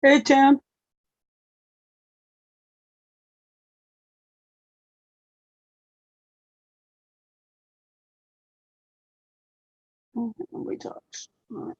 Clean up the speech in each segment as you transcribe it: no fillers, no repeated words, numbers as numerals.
Hey, Tim. Oh, nobody talks. All right.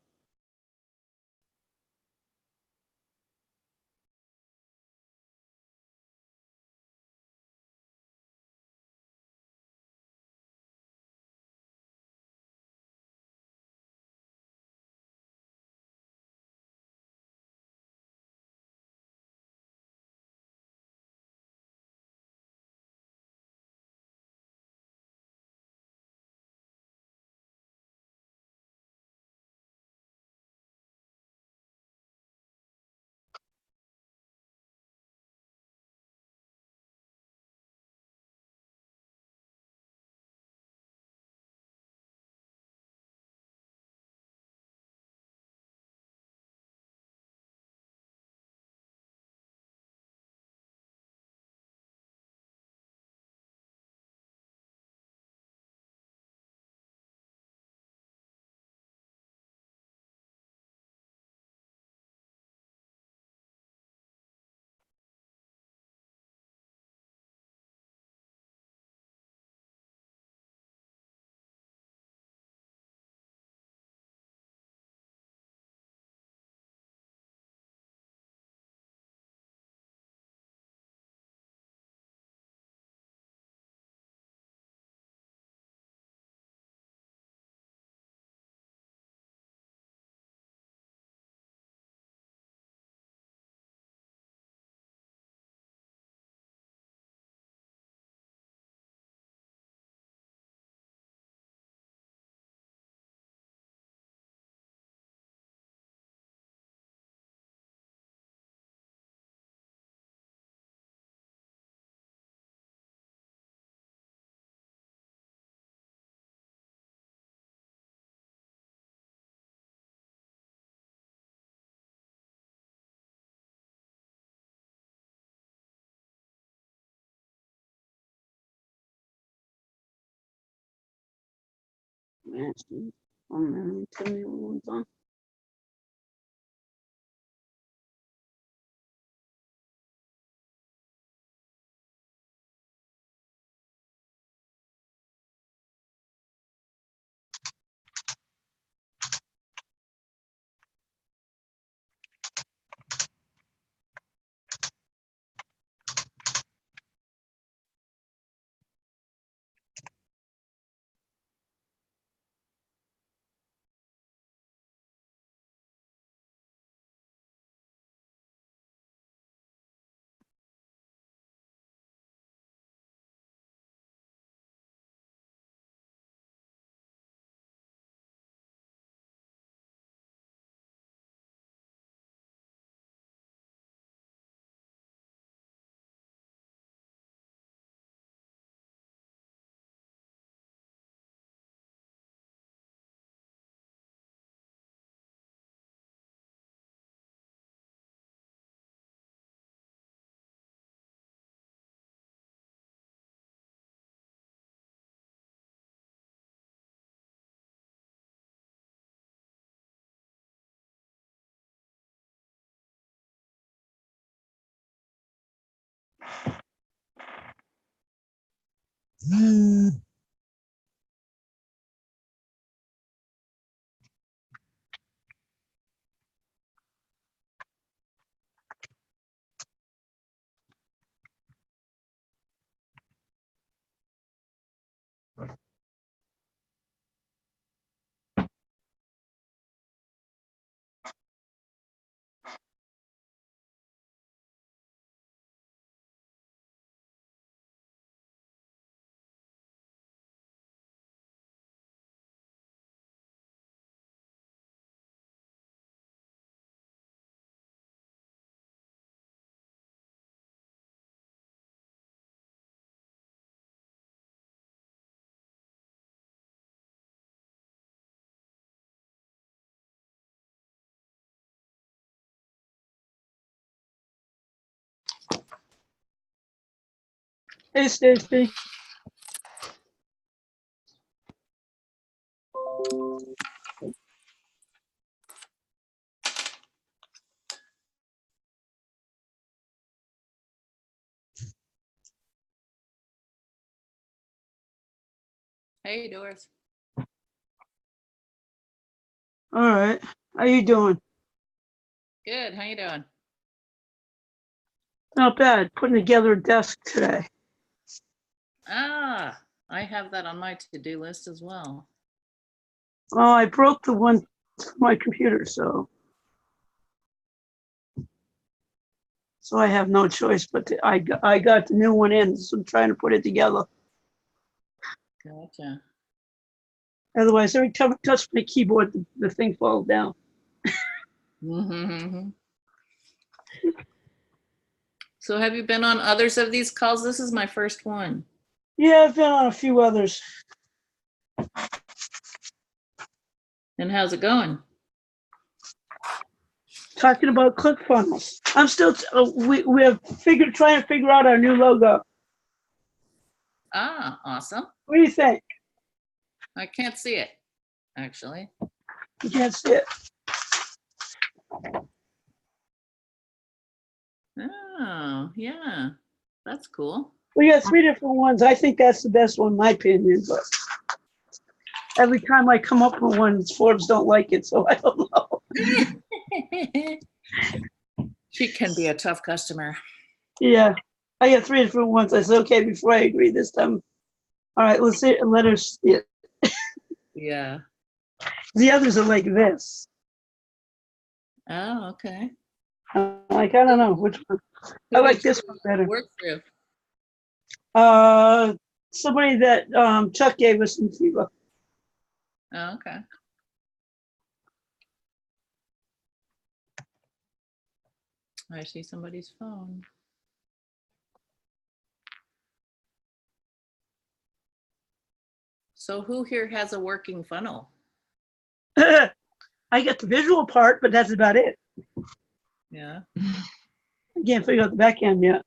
Man, oh man, tell me what one's on. Hey, Stacy. Hey, Doris. All right. How you doing? Good. How you doing? Not bad. Putting together a desk today. Ah, I have that on my to-do list as well. Oh, I broke the one for my computer, so I have no choice but I got the new one in, so I'm trying to put it together. Gotcha. Otherwise, every time I touch my keyboard, the thing falls down. Mm-hmm. So have you been on others of these calls? This is my first one. Yeah, I've been on a few others. And how's it going? Talking about ClickFunnels. I'm still we have trying to figure out our new logo. Ah, awesome. What do you think? I can't see it, actually. You can't see it. Oh, yeah. That's cool. We got 3 different ones. I think that's the best one, in my opinion. But every time I come up with one, Forbes don't like it, so I don't know. She can be a tough customer. Yeah, I got 3 different ones. I said, okay, before I agree this time. All right, let's see it and let her see it. Yeah. The others are like this. Oh, okay. Like, I don't know which one. I like this one better. Work through. Somebody that Chuck gave us in FIBA. Oh, okay. I see somebody's phone. So who here has a working funnel? I got the visual part, but that's about it. Yeah. I can't figure out the back end yet.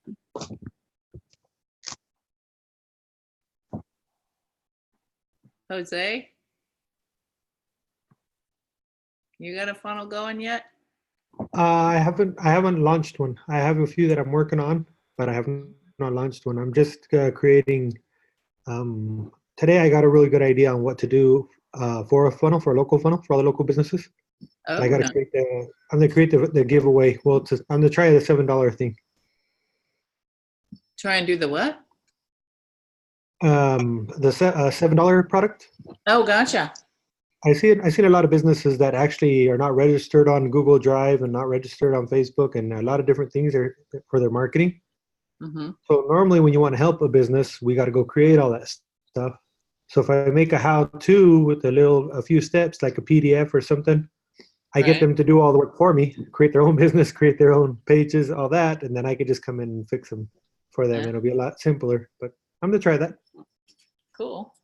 Jose? You got a funnel going yet? I haven't launched one. I have a few that I'm working on, but I have not launched one. I'm just creating. Today I got a really good idea on what to do for a funnel, for a local funnel, for all the local businesses. Oh, I got to no. create the. I'm gonna create the giveaway. Well, I'm gonna try the $7 thing. Try and do the what? The $7 product. Oh, gotcha. I see it. I see a lot of businesses that actually are not registered on Google Drive and not registered on Facebook, and a lot of different things are for their marketing. Mm-hmm. So normally when you want to help a business, we got to go create all that stuff. So if I make a how-to with a few steps, like a PDF or something, I get Right. them to do all the work for me, create their own business, create their own pages, all that, and then I could just come in and fix them for them. Yeah. It'll be a lot simpler, but I'm gonna try that. Cool.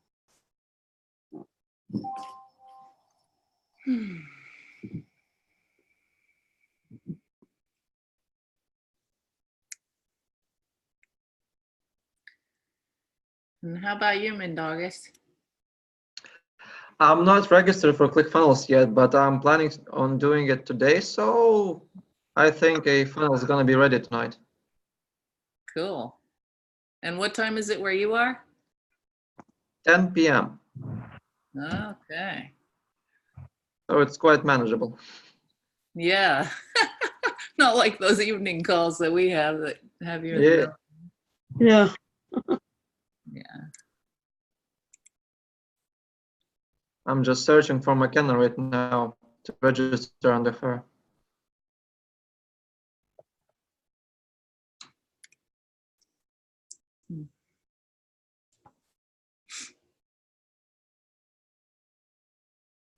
And how about you, Mindaugus? I'm not registered for ClickFunnels yet, but I'm planning on doing it today. So I think a funnel is going to be ready tonight. Cool. And what time is it where you are? 10 p.m. Okay. So it's quite manageable. Yeah. Not like those evening calls that we have that have you in the Yeah. middle. Yeah. Yeah. I'm just searching for McKenna right now to register under her.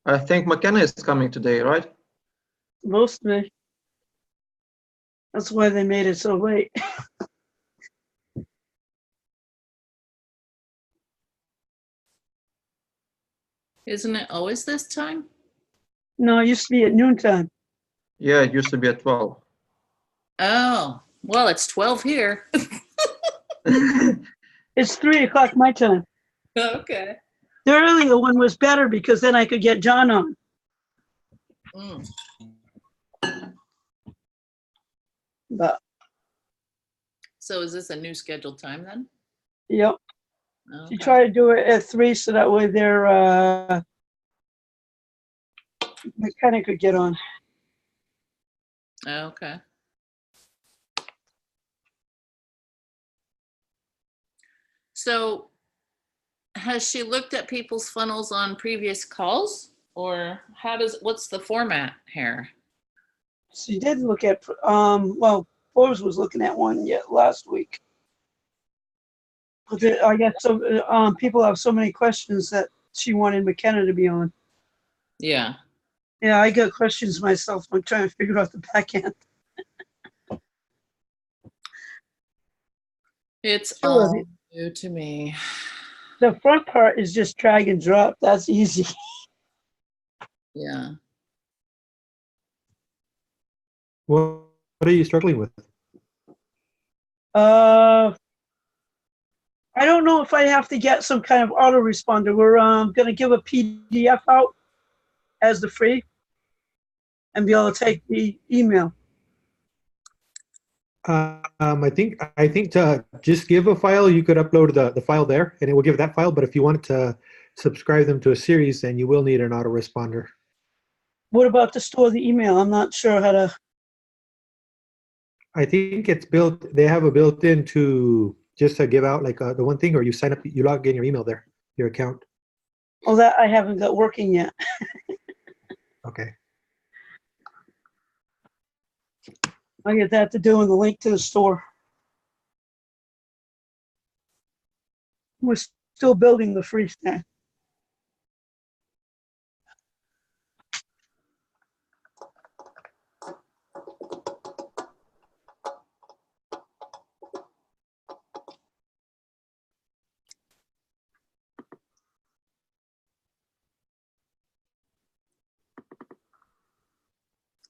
I think McKenna is coming today, right? Most of me. That's why they made it so late. Isn't it always this time? No, it used to be at noontime. Yeah, it used to be at 12. Oh, well, it's 12 here. It's 3 o'clock my time. Okay. The earlier one was better because then I could get John on. Mm. But So is this a new scheduled time then? yep. She Okay. tried to do it at 3 so that way their mechanic could get on. Okay. So has she looked at people's funnels on previous calls, or what's the format here? She did look at, well, Forbes was looking at one yet last week. But I guess people have so many questions that she wanted McKenna to be on. Yeah. Yeah, I got questions myself. I'm trying to figure out the back end. It's Sure. all new to me. The front part is just drag and drop. That's easy. Yeah. What are you struggling with? I don't know if I have to get some kind of autoresponder. We're going to give a PDF out as the free and be able to take the email. I think to just give a file, you could upload the file there, and it will give that file. But if you want to subscribe them to a series, then you will need an autoresponder. What about to store the email? I'm not sure how to. I think it's built. They have a built-in to just to give out like the one thing, or you sign up, you log in your email there, your account. Oh, that I haven't got working yet. Okay. I get that to do in the link to the store. We're still building the free thing.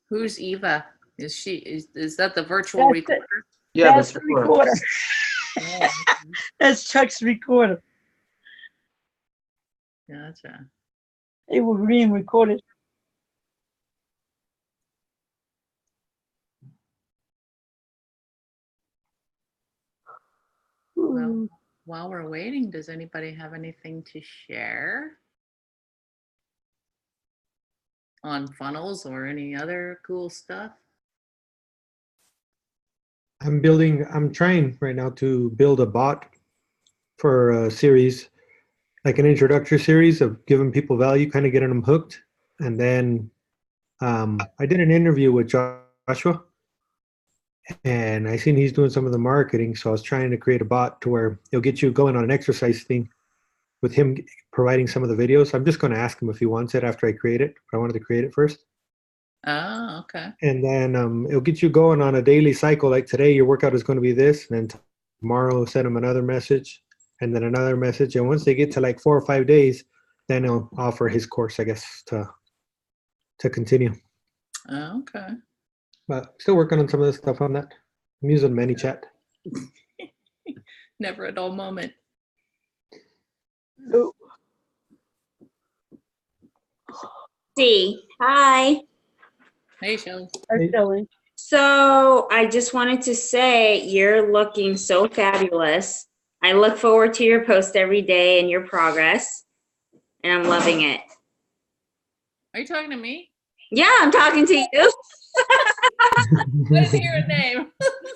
Who's Eva? Is that the virtual That's it. recorder? Yeah, That's that's the correct. recorder. Oh, That's Chuck's recorder. gotcha. It was being recorded. Well, while we're waiting, does anybody have anything to share on funnels or any other cool stuff? I'm trying right now to build a bot for a series, like an introductory series of giving people value, kind of getting them hooked. And then I did an interview with Joshua, and I seen he's doing some of the marketing. So I was trying to create a bot to where it'll get you going on an exercise thing with him providing some of the videos. I'm just going to ask him if he wants it after I create it, but I wanted to create it first. Oh, okay. And then it'll get you going on a daily cycle. Like today, your workout is going to be this, and then tomorrow, send them another message, and then another message. And once they get to like 4 or 5 days, then he'll offer his course, I guess, to continue. Oh, okay. But still working on some of the stuff on that. I'm using ManyChat. Never a dull moment. Oh, Hi. Hey, Shelly. that's Shelley. So I just wanted to say you're looking so fabulous. I look forward to your post every day and your progress, and I'm loving it. Are you talking to me? Yeah, I'm talking to you. I didn't hear a name.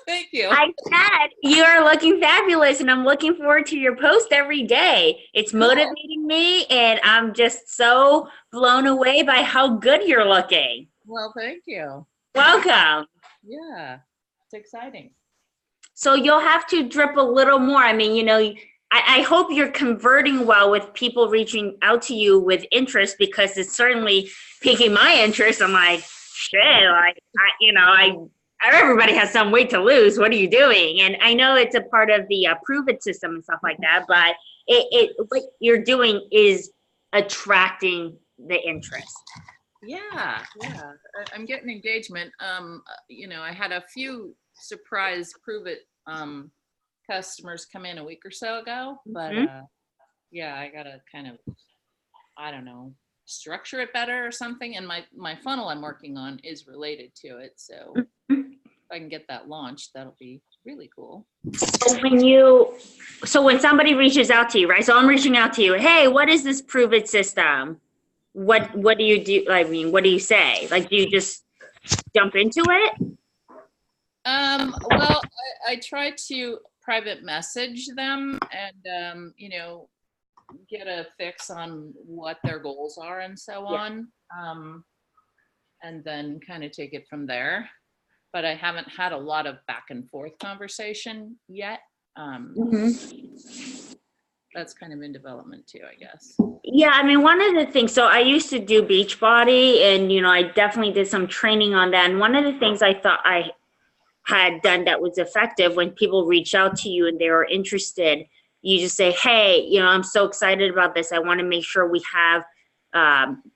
Thank you. I said you are looking fabulous, and I'm looking forward to your post every day. It's motivating me, and I'm just so blown away by how good you're looking. Well, thank you. Welcome. Yeah, it's exciting. So you'll have to drip a little more. I mean, you know, I hope you're converting well with people reaching out to you with interest, because it's certainly piquing my interest. I'm like, shit, like, everybody has some weight to lose. What are you doing? And I know it's a part of the Prove It system and stuff like that, but what you're doing is attracting the interest. Yeah. I'm getting engagement. I had a few surprise Prove It customers come in a week or so ago, but yeah, I gotta kind of, I don't know, structure it better or something. And my funnel I'm working on is related to it. So I can get that launched, that'll be really cool. So when somebody reaches out to you, right? So I'm reaching out to you. Hey, what is this Prove It system? What do you do? I mean, what do you say? Like, do you just jump into it? Well, I try to private message them and, you know, get a fix on what their goals are and so on. And then kind of take it from there. But I haven't had a lot of back and forth conversation yet. That's kind of in development too, I guess. Yeah, I mean, one of the things, so I used to do Beachbody and, you know, I definitely did some training on that. And one of the things I thought I had done that was effective when people reach out to you and they were interested, you just say, hey, you know, I'm so excited about this. I want to make sure we have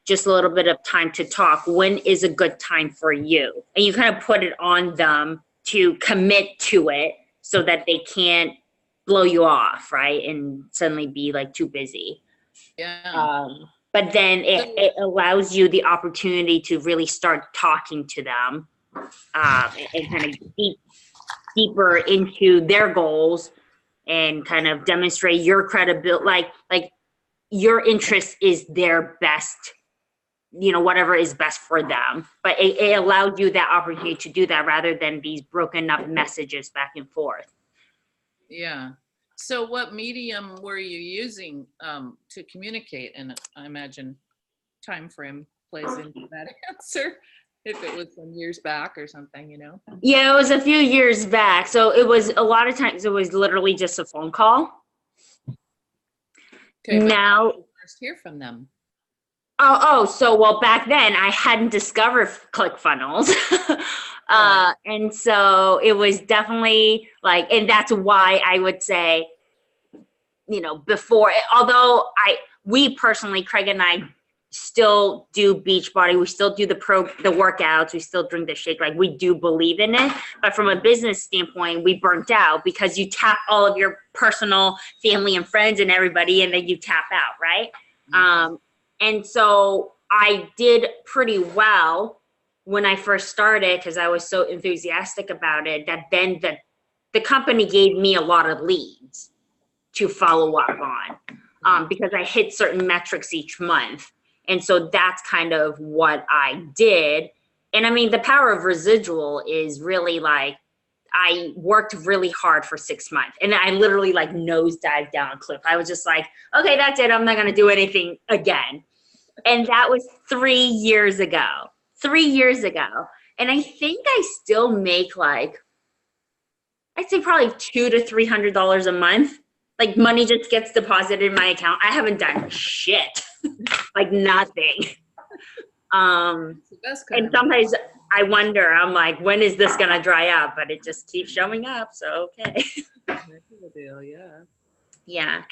just a little bit of time to talk. When is a good time for you? And you kind of put it on them to commit to it so that they can't blow you off, right? And suddenly be like too busy. Yeah. But then it allows you the opportunity to really start talking to them and kind of deeper into their goals and kind of demonstrate your credibility, like your interest is their best, you know, whatever is best for them. But it allowed you that opportunity to do that rather than these broken up messages back and forth. Yeah. So what medium were you using to communicate? And I imagine time frame plays into that answer. If it was some years back or something, you know? Yeah, it was a few years back. So it was a lot of times it was literally just a phone call. Okay, but now, how did you first hear from them? So well, back then I hadn't discovered ClickFunnels. Right. And so it was definitely like, and that's why I would say, you know, before, although we personally, Craig and I still do Beachbody, we still do the workouts, we still drink the shake, like we do believe in it. But from a business standpoint, we burnt out because you tap all of your personal family and friends and everybody, and then you tap out, right? And so I did pretty well when I first started because I was so enthusiastic about it that then the company gave me a lot of leads to follow up on because I hit certain metrics each month. And so that's kind of what I did. And I mean, the power of residual is really like, I worked really hard for 6 months and I literally like nosedived down a cliff. I was just like, okay, that's it. I'm not going to do anything again. And that was 3 years ago. 3 years ago. And I think I still make like, I'd say probably $200 to $300 a month. Like money just gets deposited in my account. I haven't done shit, like nothing. And sometimes I wonder, I'm like, when is this gonna dry up? But it just keeps showing up. So okay. Yeah.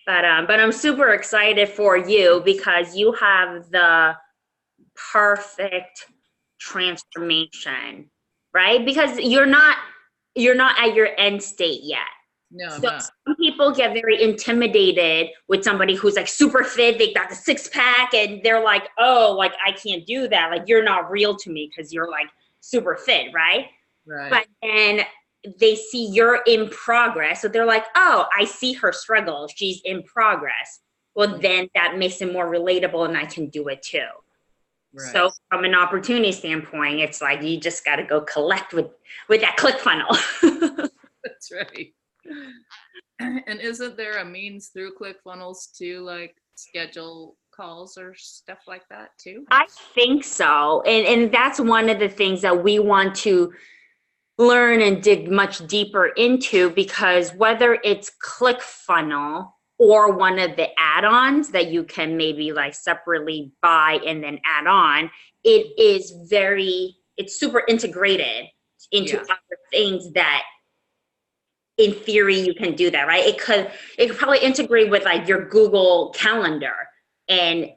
But I'm super excited for you because you have the perfect transformation, right? Because you're not at your end state yet. No, I'm so not. some people get very intimidated with somebody who's like super fit, they got the 6-pack and they're like, oh, like I can't do that. Like you're not real to me because you're like super fit, right? Right. But then they see you're in progress. So they're like, oh, I see her struggle. She's in progress. Well, then that makes it more relatable and I can do it too. Right. So from an opportunity standpoint, it's like you just got to go collect with that ClickFunnels. That's right. And isn't there a means through ClickFunnels to like schedule calls or stuff like that too? I think so. And that's one of the things that we want to learn and dig much deeper into, because whether it's ClickFunnel or one of the add-ons that you can maybe like separately buy and then add on, it's super integrated into other things that in theory you can do that, right? It could probably integrate with like your Google Calendar and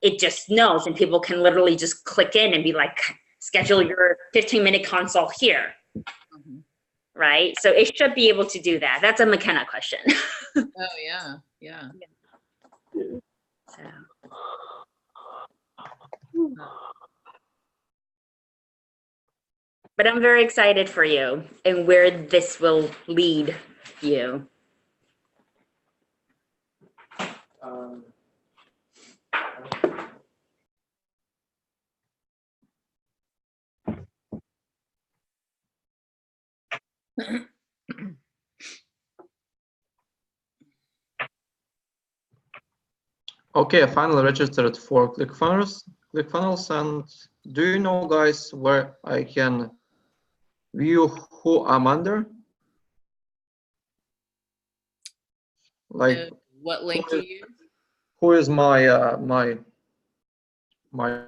it just knows, and people can literally just click in and be like, schedule your 15-minute consult here. Mm-hmm. Right? So it should be able to do that. That's a McKenna question. Oh yeah. Yeah. But I'm very excited for you and where this will lead you. Okay, I finally registered for ClickFunnels, and do you know, guys, where I can view who I'm under? Like, What link do you use? who is my my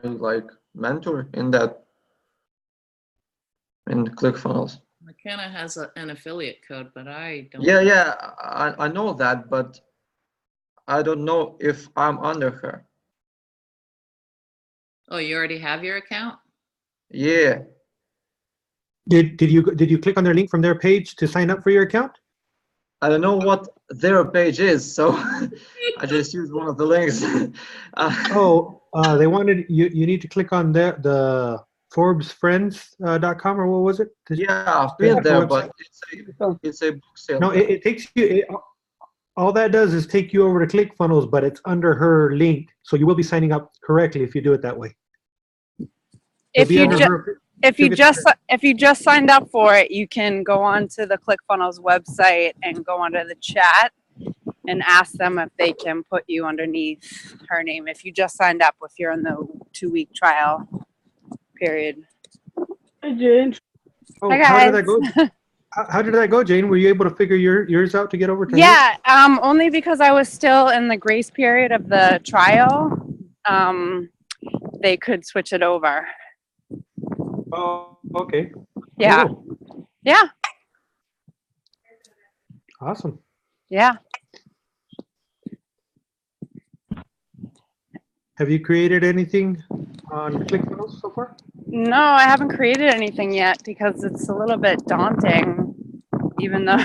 like mentor in ClickFunnels? McKenna has an affiliate code, but I don't. Yeah, I know that, but I don't know if I'm under her. Oh, you already have your account? Yeah. Did you click on their link from their page to sign up for your account? I don't know what their page is, so I just used one of the links. They wanted you need to click on the ForbesFriends.com or what was it? Yeah, I've There's been a there, website. but it's a book sale. No, it takes you. All that does is take you over to ClickFunnels, but it's under her link, so you will be signing up correctly if you do it that way. If It'll be you under her if you just signed up for it, you can go on to the ClickFunnels website and go under the chat and ask them if they can put you underneath her name. If you just signed up, if you're in the 2-week trial period. Hey, Jane. Oh, Hi, how did guys. that go? How did that go, Jane? Were you able to figure yours out to get over to her? Yeah, only because I was still in the grace period of the trial. They could switch it over. Oh, okay. Yeah. Cool. Yeah. Awesome. Yeah. Have you created anything on ClickFunnels so far? No, I haven't created anything yet because it's a little bit daunting, even though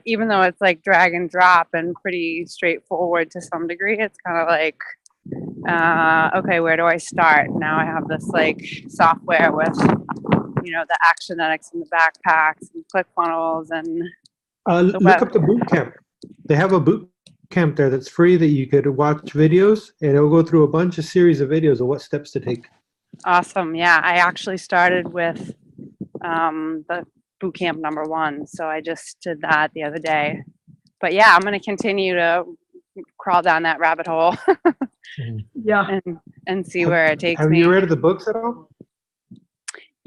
even though it's like drag and drop and pretty straightforward to some degree. It's kind of like, okay, where do I start? Now I have this like software with, the Actionetics and the backpacks and ClickFunnels and the Look up the boot camp. They have a boot camp there that's free that you could watch videos, and it'll go through a bunch of series of videos of what steps to take. Awesome. Yeah, I actually started with the boot camp #1, so I just did that the other day. But yeah, I'm going to continue to crawl down that rabbit hole Yeah. and see where it takes Have me. you read the books at all?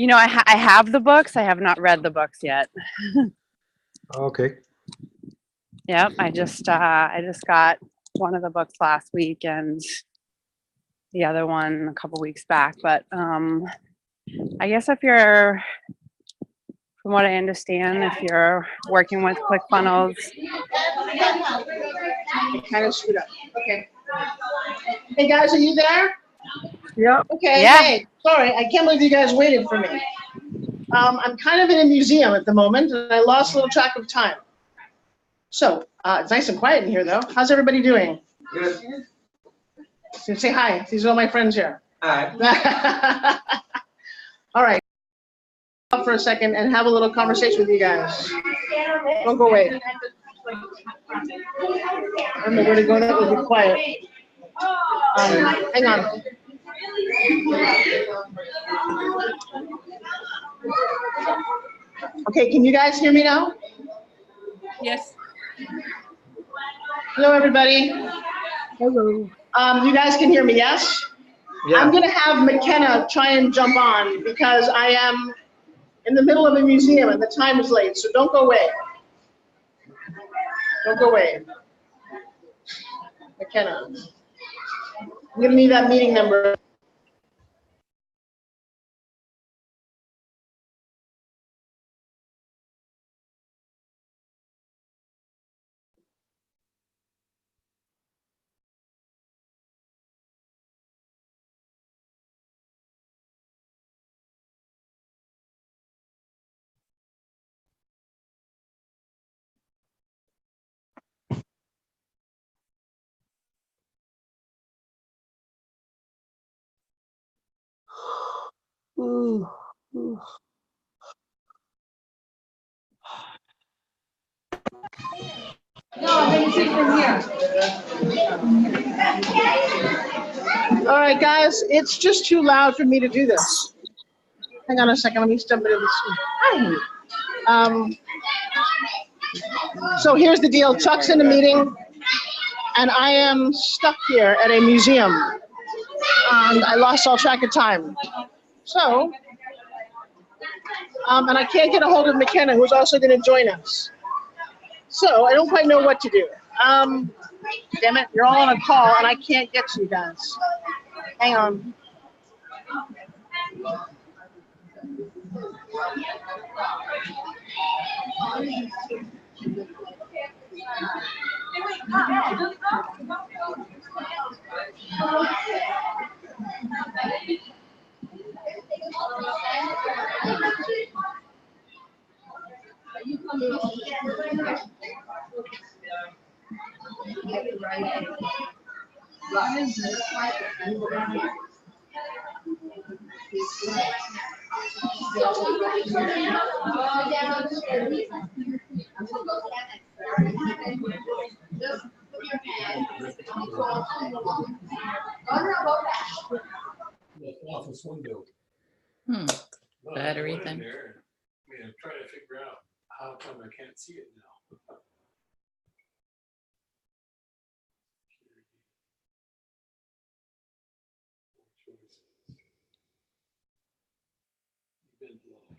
I have the books. I have not read the books yet. Okay. Yep, I just got one of the books last week and the other one a couple weeks back. But I guess if you're, from what I understand, if you're working with ClickFunnels, Kind of screwed up. Okay. Hey guys, are you there? Yep. Okay. Yeah. Hey, sorry, I can't believe you guys waited for me. I'm kind of in a museum at the moment, and I lost a little track of time. So it's nice and quiet in here, though. How's everybody doing? Good. So say hi. These are all my friends here. Hi. All right. Stop for a second and have a little conversation with you guys. Don't go away. I don't know where to go. That would be quiet. Hang on. Okay, can you guys hear me now? Yes. Hello, everybody. Hello. You guys can hear me, yes? Yeah. I'm gonna have McKenna try and jump on because I am in the middle of a museum and the time is late, so don't go away. Don't go away. McKenna. I'm gonna need that meeting number. Ooh. All right, guys, it's just too loud for me to do this. Hang on a second, let me step into this. So here's the deal. Chuck's in a meeting, and I am stuck here at a museum, and I lost all track of time. So, and I can't get a hold of McKenna, who's also going to join us. So I don't quite know what to do. Damn it, you're all on a call, and I can't get to you guys. Hang on. Office window. Battery I went in thing. there and trying to figure out how come I can't see it now. Event logs.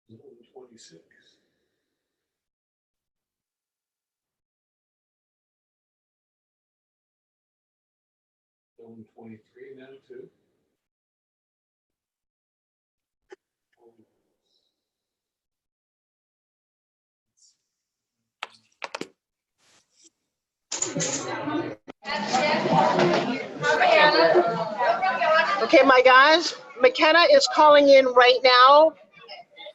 Zone 26. Zone 23 now too. Okay, my guys, McKenna is calling in right now,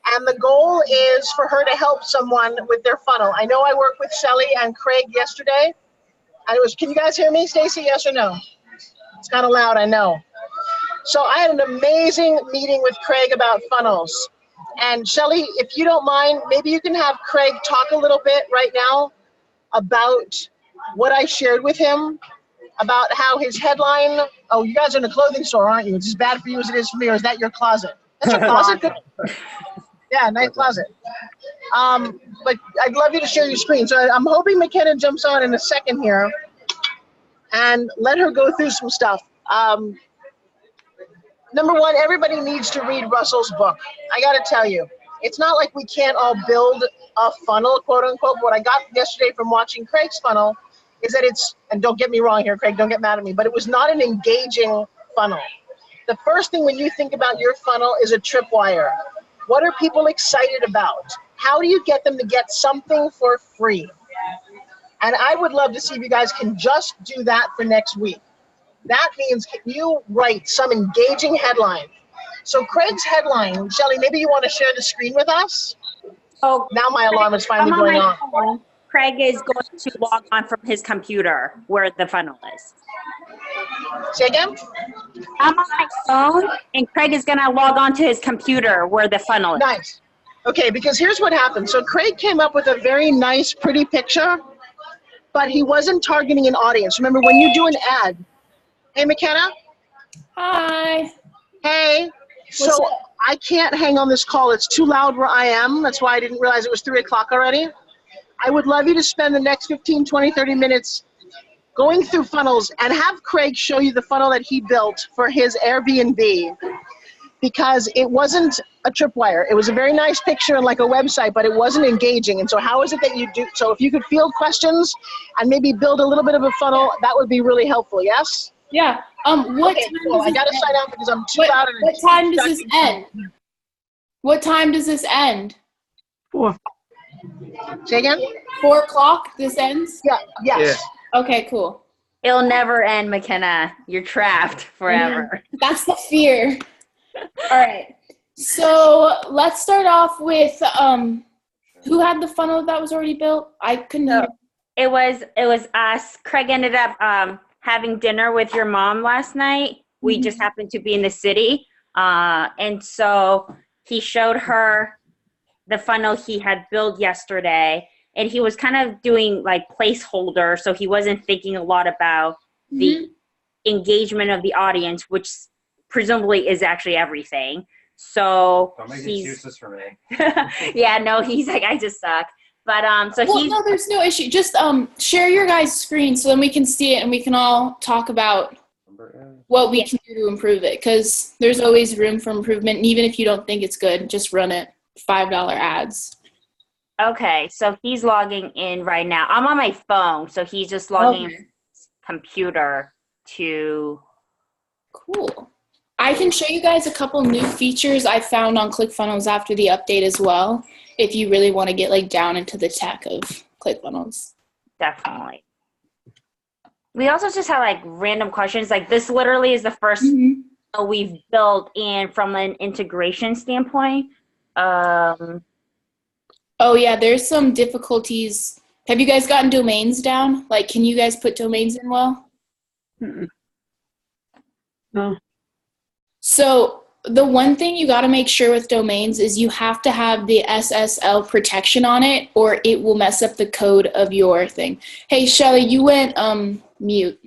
and the goal is for her to help someone with their funnel. I know I worked with Shelly and Craig yesterday. Can you guys hear me, Stacy? Yes or no? It's kind of loud, I know. So I had an amazing meeting with Craig about funnels. And Shelly, if you don't mind, maybe you can have Craig talk a little bit right now about what I shared with him, about how his headline, oh, you guys are in a clothing store, aren't you? It's as bad for you as it is for me, or is that your closet? That's your closet? Good. Yeah, nice closet. But I'd love you to share your screen. So I'm hoping McKenna jumps on in a second here and let her go through some stuff. Number one, everybody needs to read Russell's book. I got to tell you, it's not like we can't all build a funnel, quote unquote. What I got yesterday from watching Craig's funnel is that it's, and don't get me wrong here, Craig, don't get mad at me, but it was not an engaging funnel. The first thing when you think about your funnel is a tripwire. What are people excited about? How do you get them to get something for free? And I would love to see if you guys can just do that for next week. That means, can you write some engaging headline? So Craig's headline, Shelly, maybe you want to share the screen with us? Oh, Now my alarm is finally I'm going my on. phone. Craig is going to log on from his computer where the funnel is. Say again? I'm on my phone, and Craig is going to log on to his computer where the funnel is. Nice. Okay, because here's what happened. So Craig came up with a very nice, pretty picture, but he wasn't targeting an audience. Remember, when you do an ad, hey, McKenna? Hi. Hey. What's So up? I can't hang on this call. It's too loud where I am. That's why I didn't realize it was 3 o'clock already. I would love you to spend the next 15, 20, 30 minutes going through funnels and have Craig show you the funnel that he built for his Airbnb, because it wasn't a tripwire. It was a very nice picture and like a website, but it wasn't engaging. And so how is it that you do? So if you could field questions and maybe build a little bit of a funnel, that would be really helpful. Yes? Yeah. What Okay, time cool. does I this got to end? sign out because I'm too loud. And What time does this end? What time does this end? 4. Say again? 4 o'clock this ends? Yeah, yes. Okay, cool. It'll never end, McKenna. You're trapped forever. That's the fear. All right. So let's start off with who had the funnel that was already built? I couldn't hear. It was us. Craig ended up having dinner with your mom last night. We just happened to be in the city. And so he showed her the funnel he had built yesterday. And he was kind of doing like placeholder. So he wasn't thinking a lot about the engagement of the audience, which presumably is actually everything. So Don't make he's excuses for me. yeah, no, he's like, I just suck. But so Well, no, there's no issue. Just share your guys' screen so then we can see it and we can all talk about what we can do to improve it. Because there's always room for improvement. And even if you don't think it's good, just run it. $5 ads. Okay, so he's logging in right now. I'm on my phone, so he's just logging in his computer to. Cool. I can show you guys a couple new features I found on ClickFunnels after the update as well, if you really want to get like down into the tech of ClickFunnels. Definitely. We also just have like random questions. Like this literally is the first we've built in from an integration standpoint. Oh yeah, there's some difficulties. Have you guys gotten domains down? Like, can you guys put domains in well? No. So the one thing you got to make sure with domains is you have to have the SSL protection on it, or it will mess up the code of your thing. Hey, Shelly, you went mute.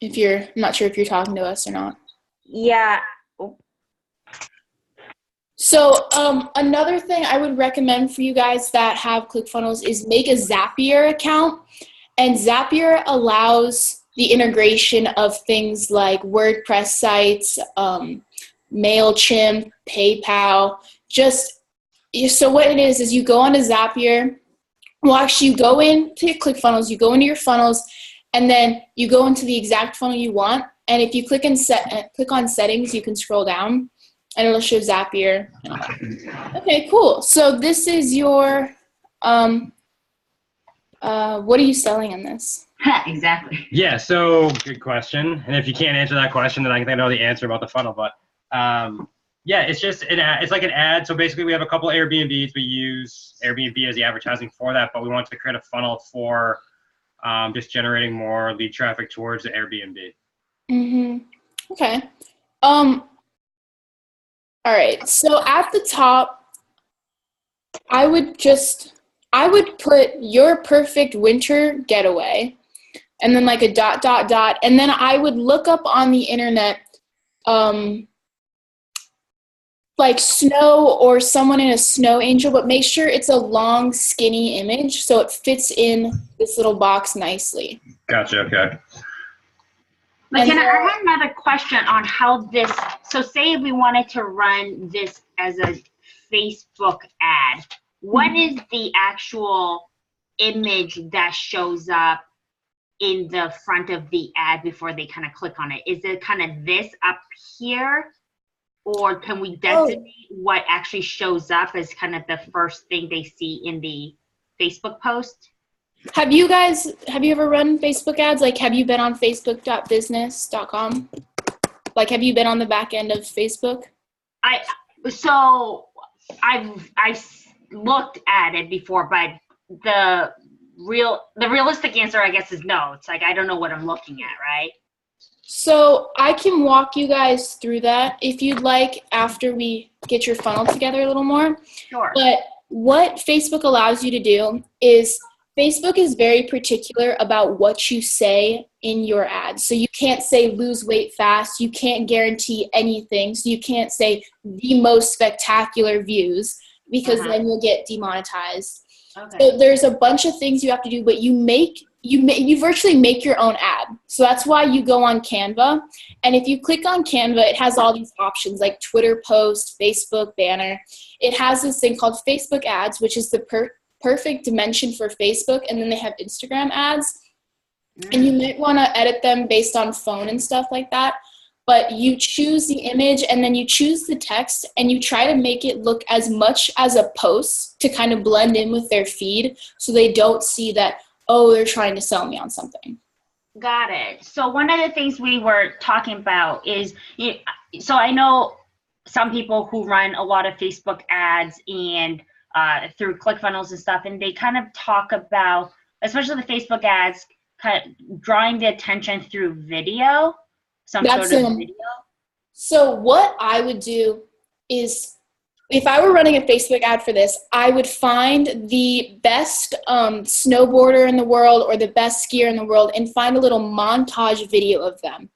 I'm not sure if you're talking to us or not. Yeah. So another thing I would recommend for you guys that have ClickFunnels is make a Zapier account. And Zapier allows the integration of things like WordPress sites, MailChimp, PayPal. So what it is you go onto Zapier. Well, actually, you go into your ClickFunnels, you go into your funnels, and then you go into the exact funnel you want. And if you click on settings, you can scroll down, and it'll show Zapier. Okay, cool. So this is your, what are you selling in this? Exactly. Yeah, so good question. And if you can't answer that question, then I think I know the answer about the funnel. But yeah, it's just it's like an ad. So basically, we have a couple of Airbnbs. We use Airbnb as the advertising for that, but we want to create a funnel for just generating more lead traffic towards the Airbnb. Okay. All right. So at the top, I would put your perfect winter getaway, and then like a ... And then I would look up on the internet, like snow or someone in a snow angel, but make sure it's a long, skinny image so it fits in this little box nicely. Gotcha. Okay. McKenna, I have another question on how this, so say we wanted to run this as a Facebook ad, what is the actual image that shows up in the front of the ad before they kind of click on it? Is it kind of this up here? Or can we designate what actually shows up as kind of the first thing they see in the Facebook post? Have you ever run Facebook ads? Like, have you been on facebook.business.com? Like, have you been on the back end of Facebook? I looked at it before, but the realistic answer, I guess, is no. It's like, I don't know what I'm looking at, right? So I can walk you guys through that if you'd like after we get your funnel together a little more. Sure. But what Facebook allows you to do is Facebook is very particular about what you say in your ads. So you can't say lose weight fast. You can't guarantee anything. So you can't say the most spectacular views because then you'll get demonetized. Okay. So there's a bunch of things you have to do, but you virtually make your own ad. So that's why you go on Canva. And if you click on Canva, it has all these options like Twitter post, Facebook banner. It has this thing called Facebook ads, which is the perfect dimension for Facebook. And then they have Instagram ads. And you might want to edit them based on phone and stuff like that. But you choose the image and then you choose the text and you try to make it look as much as a post to kind of blend in with their feed so they don't see that, oh, they're trying to sell me on something. Got it. So one of the things we were talking about is, so I know some people who run a lot of Facebook ads and through ClickFunnels and stuff, and they kind of talk about, especially the Facebook ads, kind of drawing the attention through video, some sort of video. So what I would do is, if I were running a Facebook ad for this, I would find the best snowboarder in the world or the best skier in the world and find a little montage video of them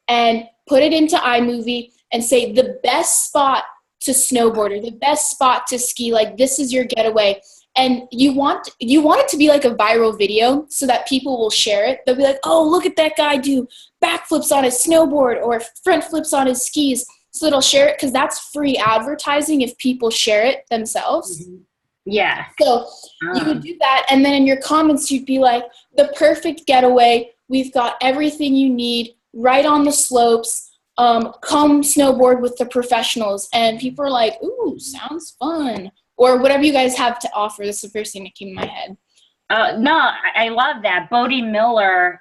and put it into iMovie and say the best spot to snowboard or the best spot to ski, like this is your getaway. And you want it to be like a viral video so that people will share it. They'll be like, oh, look at that guy do backflips on his snowboard or front flips on his skis. So they'll share it because that's free advertising if people share it themselves. Mm-hmm. Yeah. So you would do that, and then in your comments you'd be like, the perfect getaway. We've got everything you need right on the slopes. Come snowboard with the professionals. And people are like, ooh, sounds fun. Or whatever you guys have to offer. That's the first thing that came in my head. No, I love that. Bodie Miller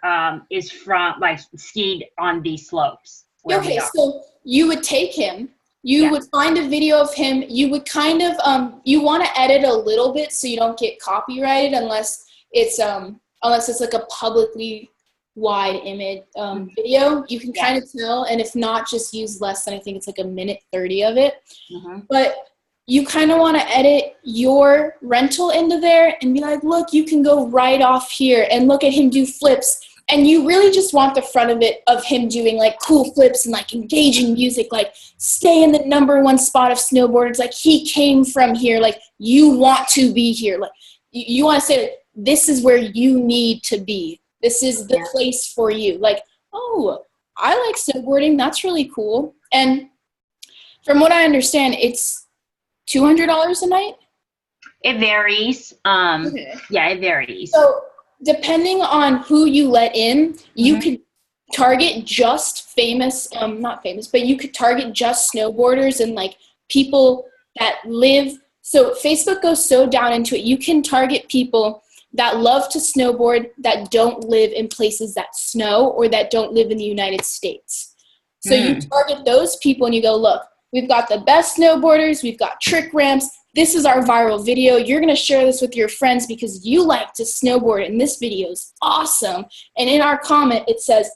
is from, like, skied on these slopes. Okay, so you would take him, you would find a video of him, you would kind of, you want to edit a little bit so you don't get copyrighted unless it's like a publicly wide image video. You can kind of tell, and if not, just use less than, I think it's like 1:30 of it. Mm-hmm. But you kind of want to edit your rental into there and be like, look, you can go right off here and look at him do flips. And you really just want the front of it of him doing like cool flips and like engaging music, like stay in the #1 spot of snowboarders. Like he came from here. Like you want to be here. Like you want to say, like, this is where you need to be. This is the place for you. Like, oh, I like snowboarding. That's really cool. And from what I understand, it's $200 a night. It varies. Okay. Yeah, it varies. So depending on who you let in, you could target just not famous, but you could target just snowboarders and like people that live. So Facebook goes so down into it. You can target people that love to snowboard that don't live in places that snow or that don't live in the United States. So you target those people and you go, look, we've got the best snowboarders. We've got trick ramps. This is our viral video. You're going to share this with your friends because you like to snowboard and this video is awesome. And in our comment, it says,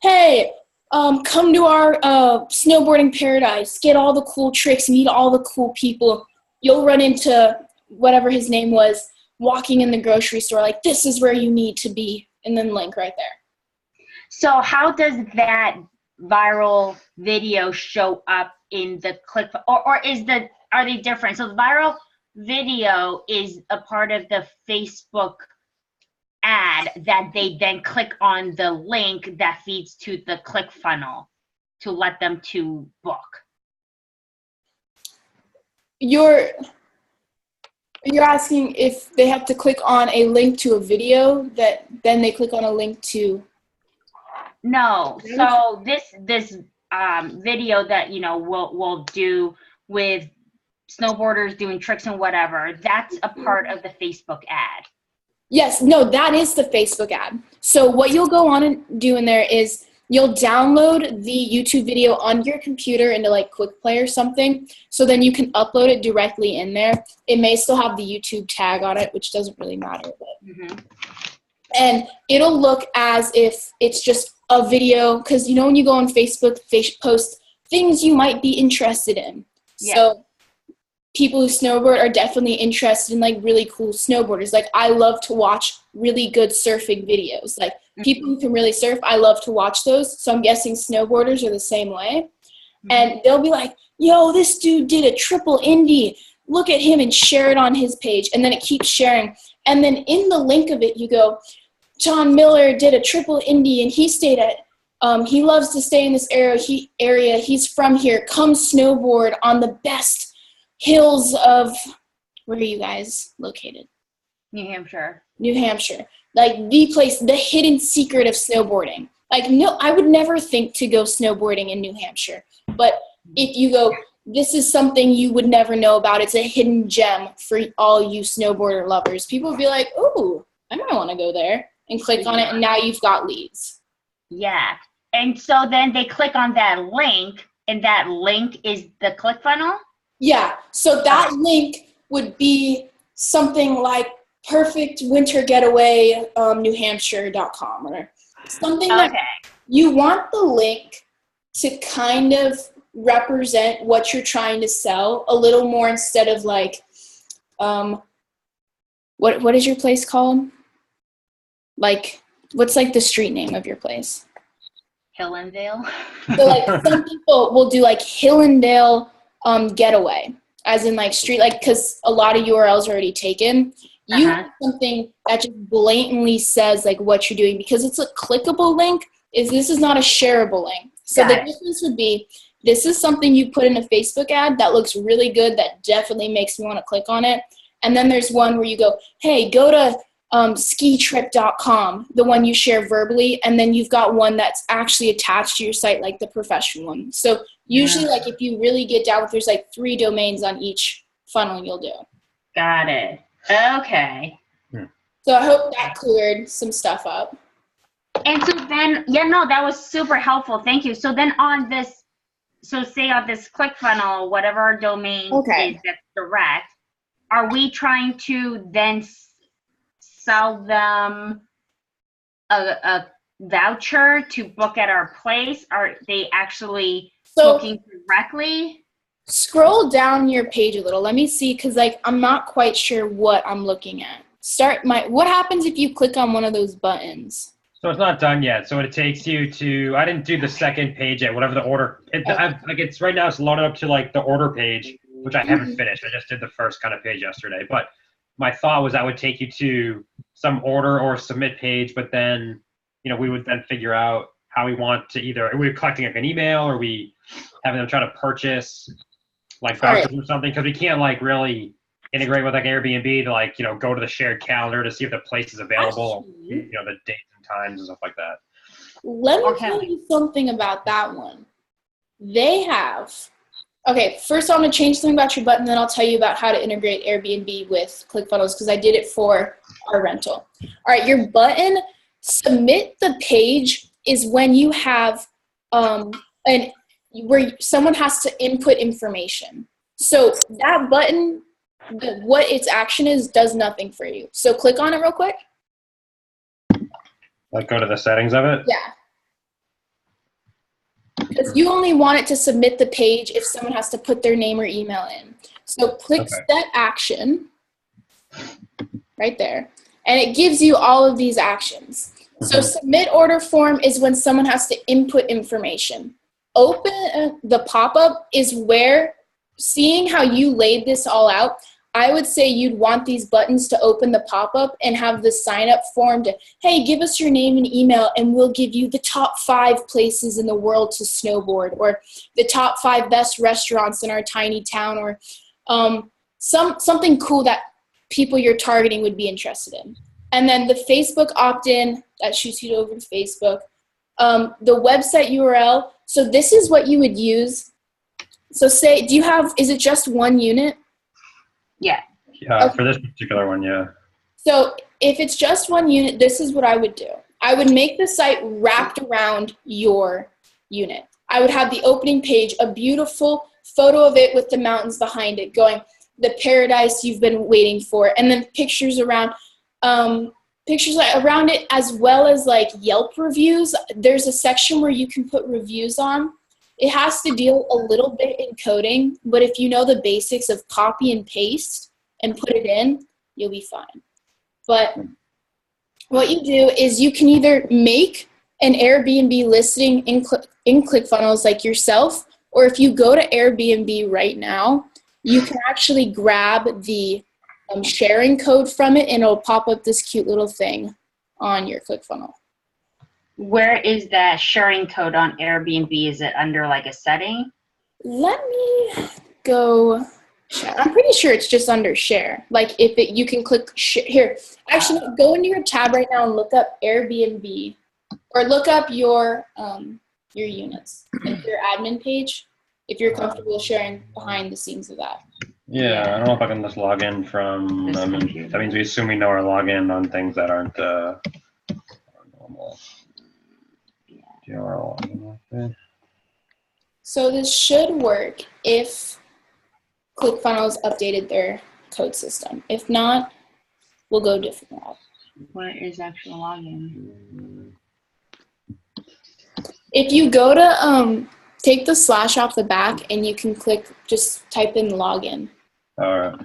hey, come to our snowboarding paradise. Get all the cool tricks. Meet all the cool people. You'll run into whatever his name was walking in the grocery store. Like, this is where you need to be. And then link right there. So how does that viral video show up in the click, or are they different? So the viral video is a part of the Facebook ad that they then click on the link that feeds to the ClickFunnels to let them to book. You're asking if they have to click on a link to a video that then they click on a link to. No. So this video that we'll do with snowboarders doing tricks and whatever, that's a part of the Facebook ad. Yes, no, that is the Facebook ad. So what you'll go on and do in there is you'll download the YouTube video on your computer into like Quick Play or something. So then you can upload it directly in there. It may still have the YouTube tag on it, which doesn't really matter. But. And it'll look as if it's just a video, because when you go on Facebook, post things you might be interested in. Yeah. So people who snowboard are definitely interested in like really cool snowboarders. Like I love to watch really good surfing videos. Like people who can really surf, I love to watch those. So I'm guessing snowboarders are the same way. And they'll be like, yo, this dude did a triple Indy. Look at him, and share it on his page. And then it keeps sharing. And then in the link of it, you go, John Miller did a triple Indy and he stayed at, he loves to stay in this area. He's from here. Come snowboard on the best hills of, where are you guys located? New Hampshire. New Hampshire. Like the place, the hidden secret of snowboarding. Like, no, I would never think to go snowboarding in New Hampshire. But if you go, this is something you would never know about. It's a hidden gem for all you snowboarder lovers. People would be like, ooh, I might want to go there. and click on it, and now you've got leads. Yeah. And so then they click on that link, and that link is the ClickFunnels? Yeah, so that link would be something like perfect winter getaway New Hampshire.com or something that you want the link to kind of represent what you're trying to sell a little more, instead of like what is your place called? Like, what's like the street name of your place? Hillendale. So like some people will do like Hillendale getaway, as in like street, like, because a lot of URLs are already taken. You want something that just blatantly says like what you're doing, because it's a clickable link. This is not a shareable link. So the difference would be, this is something you put in a Facebook ad that looks really good, that definitely makes me want to click on it. And then there's one where you go, hey, go to skitrip.com, the one you share verbally, and then you've got one that's actually attached to your site, like the professional one. So usually, like, if you really get down with, there's like 3 domains on each funnel you'll do. Got it. Okay. So I hope that cleared some stuff up. And so then, that was super helpful. Thank you. So then on this, say on this ClickFunnels, whatever our domain is that's direct, are we trying to then sell them a voucher to book at our place? Are they actually booking directly? Scroll down your page a little. Let me see, because like I'm not quite sure what I'm looking at. What happens if you click on one of those buttons? So it's not done yet. So it takes you to, I didn't do the second page yet, whatever the order, it's right now it's loaded up to like the order page, which I haven't finished. I just did the first kind of page yesterday. But my thought was that would take you to some order or submit page, but then, we would then figure out how we want to either, are we collecting like an email, or are we having them try to purchase like vouchers or something? Because we can't like really integrate with like Airbnb to like, go to the shared calendar to see if the place is available, the dates and times and stuff like that. Let me tell you something about that one. They have, first I'm going to change something about your button, then I'll tell you about how to integrate Airbnb with ClickFunnels, because I did it for our rental. All right, your button, submit the page, is when you have where someone has to input information. So that button, what its action is, does nothing for you. So click on it real quick. Like go to the settings of it? Yeah. Because you only want it to submit the page if someone has to put their name or email in. So click set action right there, and it gives you all of these actions. So submit order form is when someone has to input information. Open the pop-up is where, seeing how you laid this all out, I would say you'd want these buttons to open the pop-up and have the sign-up form to, hey, give us your name and email, and we'll give you the top 5 places in the world to snowboard, or the top 5 best restaurants in our tiny town, or something cool that people you're targeting would be interested in. And then the Facebook opt-in, that shoots you over to Facebook. The website URL, so this is what you would use. So say, is it just one unit? Yeah. Yeah, for this particular one, yeah. So if it's just one unit, this is what I would do. I would make the site wrapped around your unit. I would have the opening page, a beautiful photo of it with the mountains behind it, going, the paradise you've been waiting for, and then pictures around it, as well as like Yelp reviews. There's a section where you can put reviews on. It has to deal a little bit in coding, but if you know the basics of copy and paste and put it in, you'll be fine. But what you do is you can either make an Airbnb listing in ClickFunnels like yourself, or if you go to Airbnb right now, you can actually grab the sharing code from it, and it'll pop up this cute little thing on your ClickFunnels. Where is that sharing code on Airbnb? Is it under like a setting? Let me go check. I'm pretty sure it's just under share. Like you can click here. Actually, go into your tab right now and look up Airbnb, or look up your units, like your admin page, if you're comfortable sharing behind the scenes of that. Yeah, I don't know if I can just log in from, that means we assume we know our login on things that aren't So this should work if ClickFunnels updated their code system. If not, we'll go different route. What is actual login? If you go to take the slash off the back and you can click, just type in login. All right.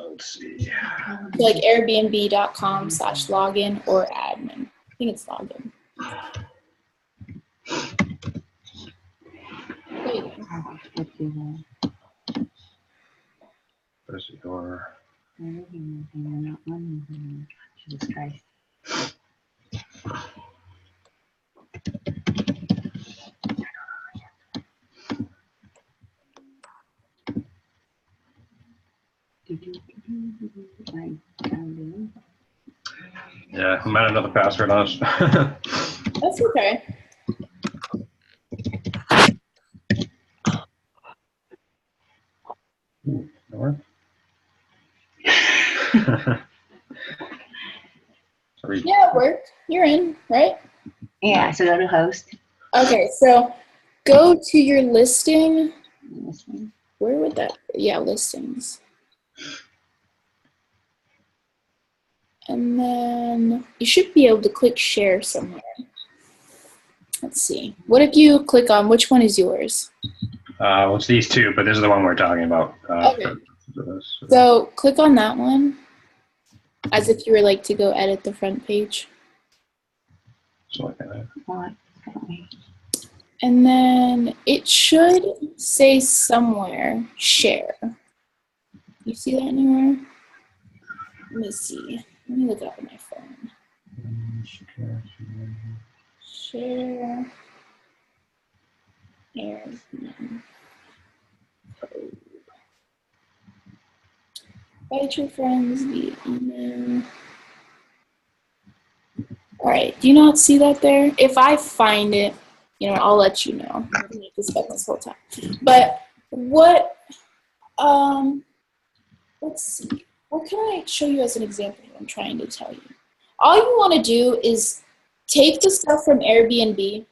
Let's see. Like airbnb.com/login or admin. I think it's login. There you go. Where's your? Jesus Christ. Yeah, I might have another password on it. That's okay. Sorry. Yeah, it worked. You're in, right? Yeah, so go to host. Okay, so go to your listing. Where would that? Yeah, listings. And then you should be able to click share somewhere. Let's see. What if you click on which one is yours? Well, it's these two, but this is the one we're talking about. Okay. So click on that one as if you were like to go edit the front page. So like that. And then it should say somewhere share. You see that anywhere? Let me see. Let me look up on my phone. Share. Airbnb. Invite your friends via email. All right. Do you not see that there? If I find it, you know, I'll let you know. I'm gonna make this up this whole time. But what? Let's see. What can I show you as an example? I'm trying to tell you. All you want to do is take the stuff from Airbnb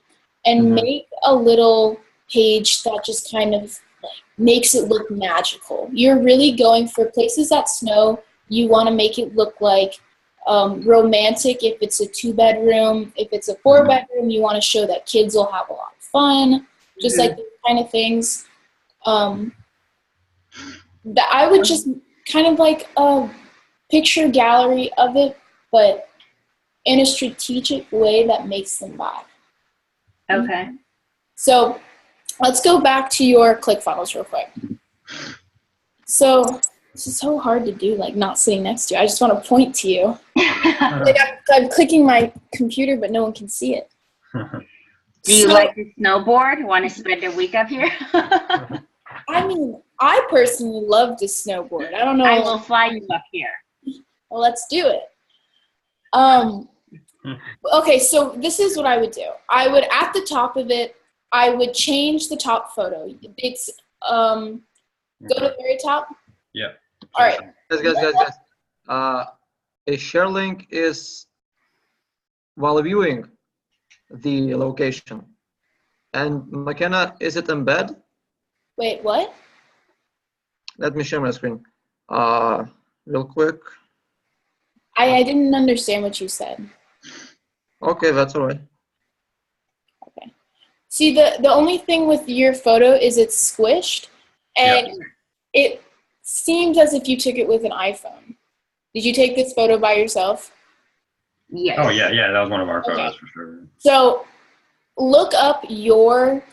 and make a little page that just kind of like makes it look magical. You're really going for places that snow. You want to make it look like romantic if it's a 2-bedroom. If it's a 4-bedroom, you want to show that kids will have a lot of fun. Just like those kind of things. That I would just kind of like a picture gallery of it, but in a strategic way that makes them buy. Okay. So let's go back to your ClickFunnels real quick. So this is so hard to do, like not sitting next to you. I just want to point to you. Like I'm clicking my computer, but no one can see it. Do you like to snowboard? Want to spend a week up here? I mean, I personally love to snowboard. I don't know. I will fly you up here. Well, let's do it. Okay, so this is what I would do. I would, at the top of it, I would change the top photo. It's, go to the very top. Yeah. All right. Guys. A share link is while viewing the location. And McKenna, is it embed? Wait, what? Let me share my screen real quick. I didn't understand what you said. Okay, that's all right. Okay. See, the only thing with your photo is it's squished, and it seems as if you took it with an iPhone. Did you take this photo by yourself? Yes. Oh, yeah, that was one of our photos for sure. So look up your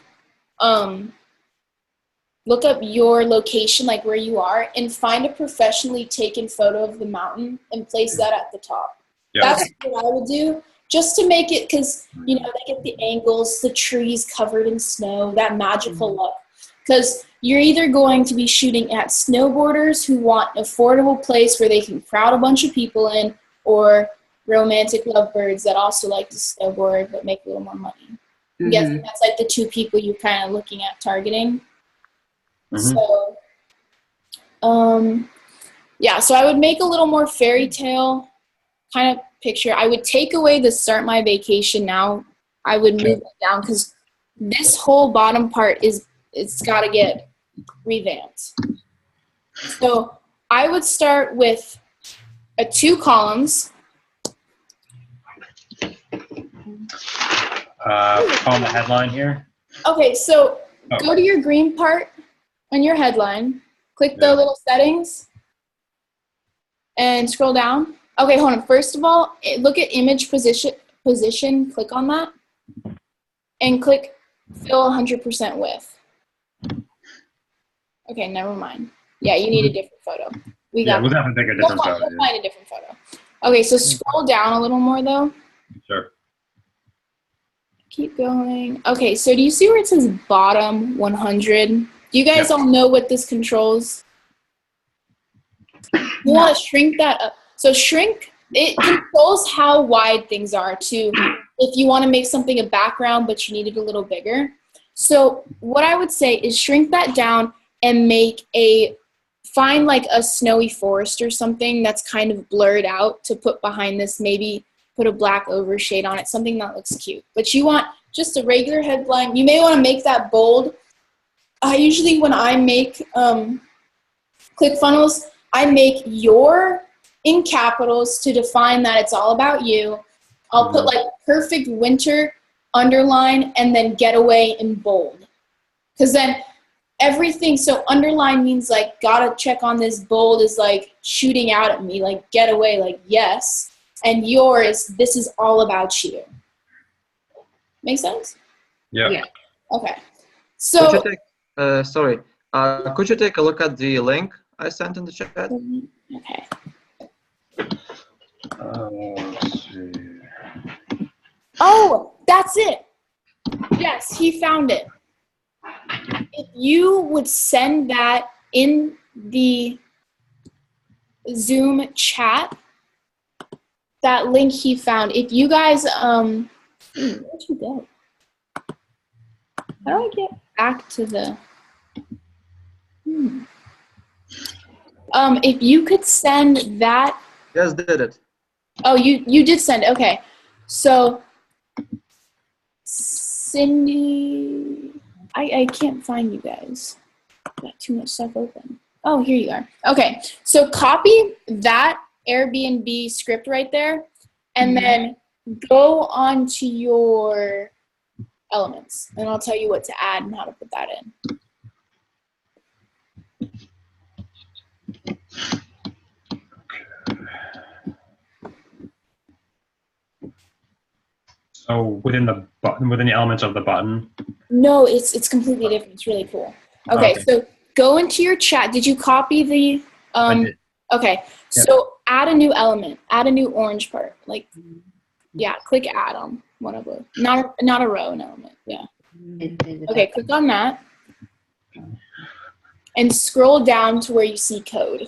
location, like where you are, and find a professionally taken photo of the mountain and place that at the top. Yep. That's what I would do, just to make it, because, you know, they get the angles, the trees covered in snow, that magical look. Because you're either going to be shooting at snowboarders who want an affordable place where they can crowd a bunch of people in, or romantic lovebirds that also like to snowboard but make a little more money. I'm guessing that's like the two people you're kind of looking at targeting. So, yeah, so I would make a little more fairy tale kind of picture. I would take away the start my vacation now I would move it down because this whole bottom part it's got to get revamped. So I would start with 2 columns. On the headline here. Okay, so go to your green part on your headline. Click the little settings and scroll down. Okay, hold on. First of all, look at image position. Click on that and click fill 100% width. Okay, never mind. Yeah, you need a different photo. We'll definitely take a different photo. We'll find a different photo. Okay, so scroll down a little more though. Sure. Keep going. Okay, so do you see where it says bottom 100? Do you guys all know what this controls? You want to shrink that up. So shrink, it controls how wide things are too. If you want to make something a background, but you need it a little bigger. So what I would say is shrink that down and find like a snowy forest or something that's kind of blurred out to put behind this. Maybe put a black overshade on it, something that looks cute. But you want just a regular headline. You may want to make that bold. Usually when I make ClickFunnels, I make your in capitals to define that it's all about you. I'll put like perfect winter underline and then getaway in bold. Because then everything, so underline means like gotta check on this, bold is like shooting out at me, like getaway, like yes. And yours, this is all about you. Make sense? Yeah. Okay. So could you take, could you take a look at the link I sent in the chat? Okay. Let's see. Oh, that's it. Yes, he found it. If you would send that in the Zoom chat, that link he found. If you guys, where'd you go? How do I get back to the? If you could send that. Yes, did it. Oh, you did send. Okay, so Cindy, I can't find you guys. Got too much stuff open. Oh, here you are. Okay, so copy that Airbnb script right there, and then go on to your elements, and I'll tell you what to add and how to put that in. So within the button, within the elements of the button. No, it's completely different. It's really cool. Okay, so go into your chat. Did you copy the? I did. Okay, so add a new element. Add a new orange part. Like, yeah, click add on one of those. Not a row, an element. Yeah. Okay, click on that, and scroll down to where you see code.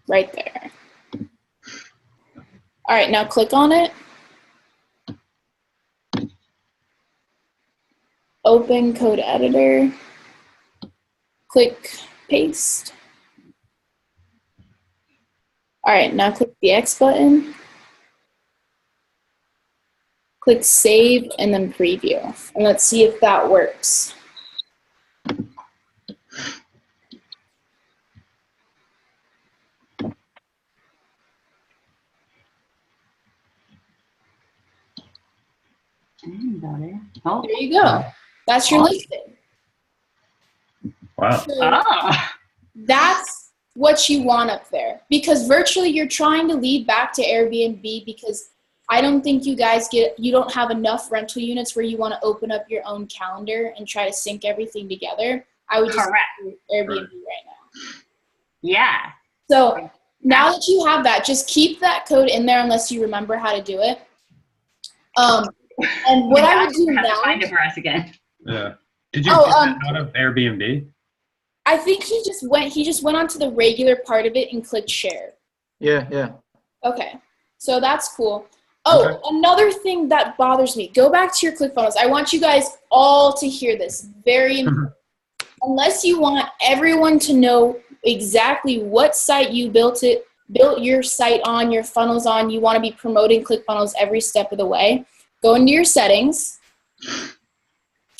Right there. All right, now click on it. Open code editor. Click paste. All right, now click the X button. Click save and then preview. And let's see if that works. Oh. There you go. That's your listing. Wow. So that's what you want up there. Because virtually you're trying to lead back to Airbnb because I don't think you guys you don't have enough rental units where you want to open up your own calendar and try to sync everything together. I would just do Airbnb right now. Yeah. So now that you have that, just keep that code in there unless you remember how to do it. And what I would do now. Find it for us again. Yeah. Did you get that out of Airbnb? I think he just went onto the regular part of it and clicked share. Yeah. Okay. So that's cool. Oh, okay. Another thing that bothers me. Go back to your ClickFunnels. I want you guys all to hear this. Very important. Unless you want everyone to know exactly what site you built it built your site on, your funnels on, you want to be promoting ClickFunnels every step of the way, go into your settings.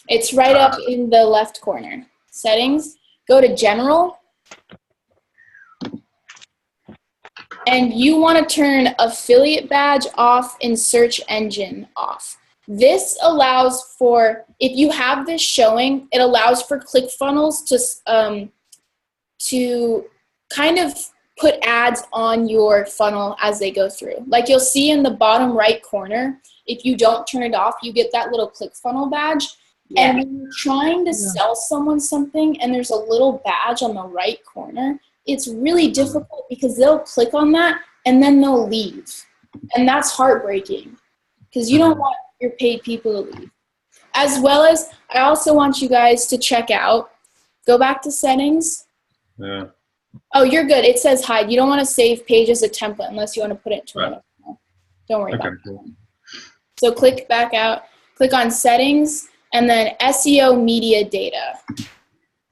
It's right up in the left corner. Settings, go to general. And you want to turn affiliate badge off and search engine off. This allows for, if you have this showing, it allows for ClickFunnels to kind of put ads on your funnel as they go through. Like you'll see in the bottom right corner, if you don't turn it off, you get that little ClickFunnel badge. Yeah. And when you're trying to sell someone something and there's a little badge on the right corner, it's really difficult because they'll click on that and then they'll leave. And that's heartbreaking because you don't want your paid people to leave. As well as, I also want you guys to check out, go back to settings. Yeah. Oh, you're good. It says hide. You don't want to save page as a template unless you want to put it into another file. Don't worry about it. So click back out, click on settings, and then SEO media data.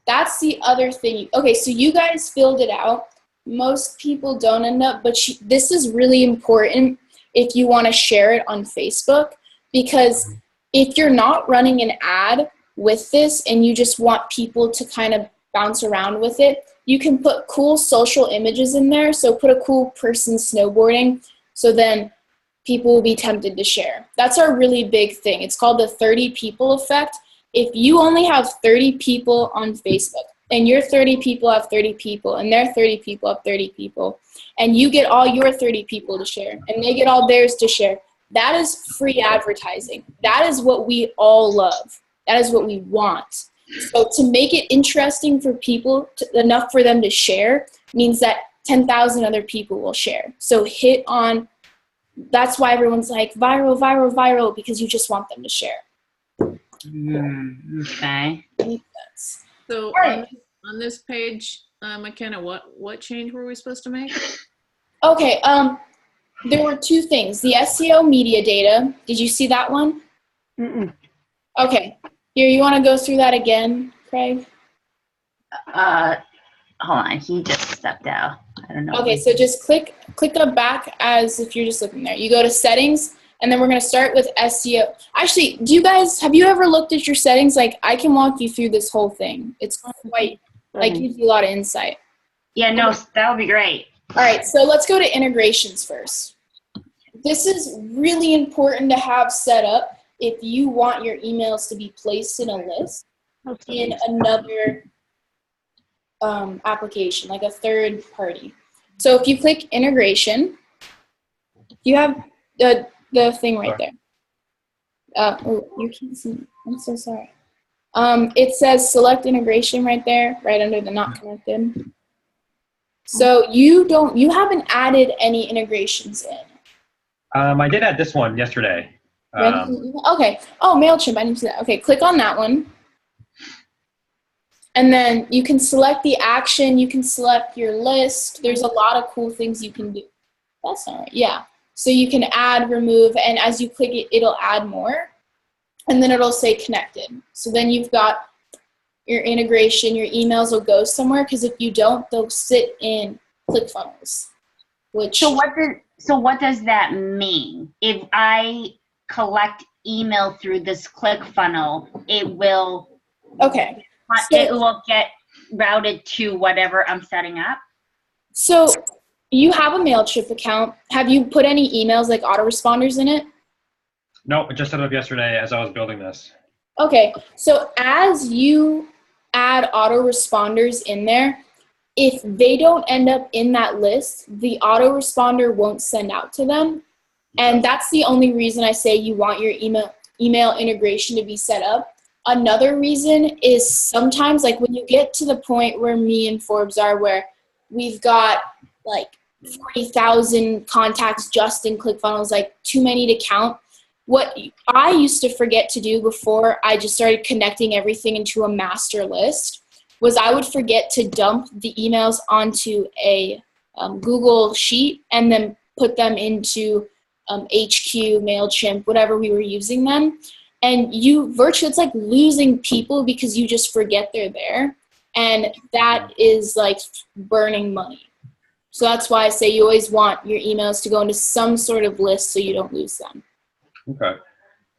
That's the other thing. Okay, so you guys filled it out. Most people don't end up, but this is really important if you want to share it on Facebook, because if you're not running an ad with this and you just want people to kind of bounce around with it, you can put cool social images in there. So put a cool person snowboarding, so then people will be tempted to share. That's our really big thing. It's called the 30 people effect. If you only have 30 people on Facebook, and your 30 people have 30 people, and their 30 people have 30 people, and you get all your 30 people to share, and they get all theirs to share, that is free advertising. That is what we all love. That is what we want. So to make it interesting for people, enough for them to share, means that 10,000 other people will share. So hit on, that's why everyone's like viral, viral, viral, because you just want them to share. Okay. So on this page, McKenna, what change were we supposed to make? Okay, there were two things. The SEO media data, did you see that one? Mm-mm. Okay, here, you want to go through that again, Craig? Hold on, he just stepped out. I don't know. Okay, so just click up back as if you're just looking there. You go to settings, and then we're going to start with SEO. Actually, have you ever looked at your settings? Like, I can walk you through this whole thing. It's quite, gives you a lot of insight. Yeah, no, that would be great. All right, so let's go to integrations first. This is really important to have set up if you want your emails to be placed in a list in another application, like a third party. So if you click integration, you have the thing right there. Oh, you can't see it. I'm so sorry. It says select integration right there, right under the not connected. So you haven't added any integrations in. I did add this one yesterday. Okay. Oh, MailChimp, I didn't see that. Okay, click on that one. And then you can select the action, you can select your list. There's a lot of cool things you can do. That's all right, yeah. So you can add, remove, and as you click it, it'll add more. And then it'll say connected. So then you've got your integration, your emails will go somewhere, because if you don't, they'll sit in ClickFunnels. So what does that mean? If I collect email through this ClickFunnel, it will get routed to whatever I'm setting up? So you have a MailChimp account. Have you put any emails like autoresponders in it? No, I just set it up yesterday as I was building this. Okay, so as you add autoresponders in there, if they don't end up in that list, the autoresponder won't send out to them. And that's the only reason I say you want your email integration to be set up. Another reason is sometimes, like when you get to the point where me and Forbes are, where we've got like 40,000 contacts just in ClickFunnels, like too many to count. What I used to forget to do before I just started connecting everything into a master list was I would forget to dump the emails onto a Google sheet and then put them into HQ, MailChimp, whatever we were using them. And it's like losing people because you just forget they're there. And that is like burning money. So that's why I say you always want your emails to go into some sort of list so you don't lose them. Okay.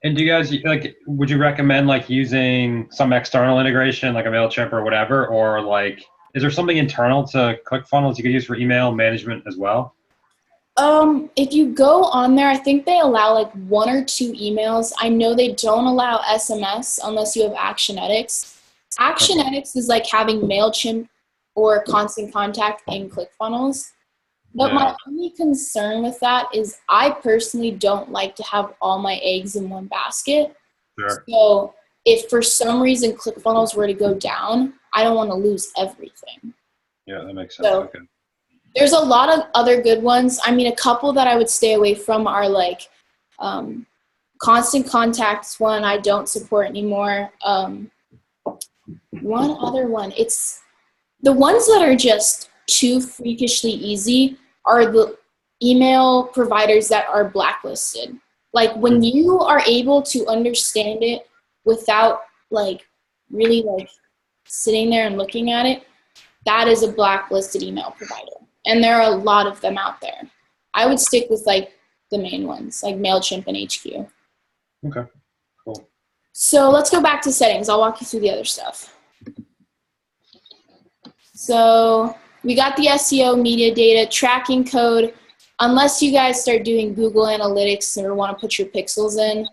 And do you guys, like, would you recommend like using some external integration like a MailChimp or whatever, or like, is there something internal to ClickFunnels you could use for email management as well? If you go on there, I think they allow like 1 or 2 emails. I know they don't allow SMS unless you have Actionetics. Actionetics is like having MailChimp or Constant Contact in ClickFunnels. But my only concern with that is I personally don't like to have all my eggs in one basket. Sure. So if for some reason ClickFunnels were to go down, I don't want to lose everything. Yeah, that makes sense. So, okay. there's a lot of other good ones. I mean, a couple that I would stay away from are like Constant Contact's one I don't support anymore. One other one. It's the ones that are just too freakishly easy are the email providers that are blacklisted. Like when you are able to understand it without like really like sitting there and looking at it, that is a blacklisted email provider. And there are a lot of them out there. I would stick with like the main ones, like MailChimp and HQ. Okay, cool. So let's go back to settings. I'll walk you through the other stuff. So we got the SEO, media data, tracking code. Unless you guys start doing Google Analytics or want to put your pixels in,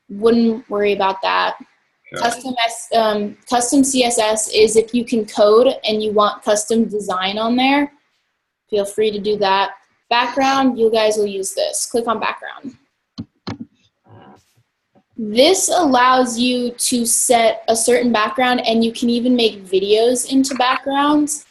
wouldn't worry about that. Custom CSS is if you can code and you want custom design on there, feel free to do that. Background, you guys will use this. Click on background. This allows you to set a certain background, and you can even make videos into backgrounds.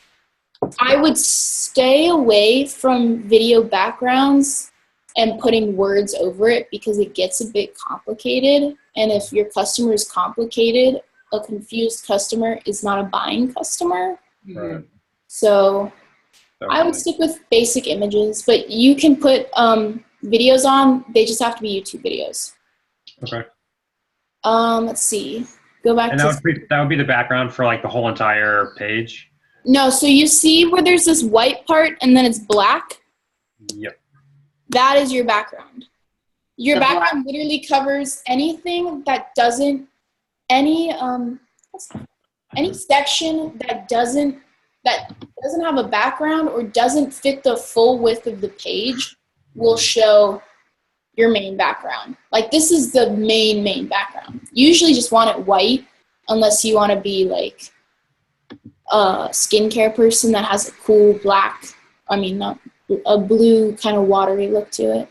I would stay away from video backgrounds and putting words over it because it gets a bit complicated. And if your customer is complicated, a confused customer is not a buying customer. Right. So I would stick with basic images, but you can put videos on. They just have to be YouTube videos. Okay. Let's see. Go back And to that would be the background for like the whole entire page? No, so you see where there's this white part and then it's black? Yep. That is your background. Your background literally covers anything that doesn't, any section that doesn't have a background or doesn't fit the full width of the page will show your main background. Like this is the main background. You usually just want it white unless you want to be like a skincare person that has a cool black, not a blue kind of watery look to it.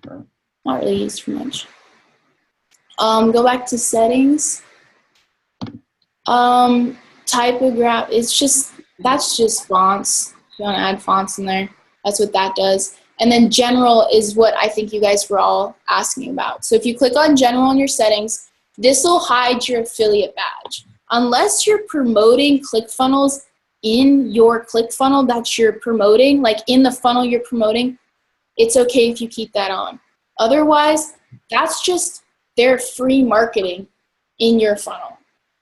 Okay. Not really used for much. Go back to settings. Typograph, that's just fonts. If you want to add fonts in there, that's what that does. And then general is what I think you guys were all asking about. So if you click on general in your settings, this will hide your affiliate badge. Unless you're promoting ClickFunnels in your ClickFunnel that you're promoting, like in the funnel you're promoting, it's okay if you keep that on. Otherwise, that's just their free marketing in your funnel.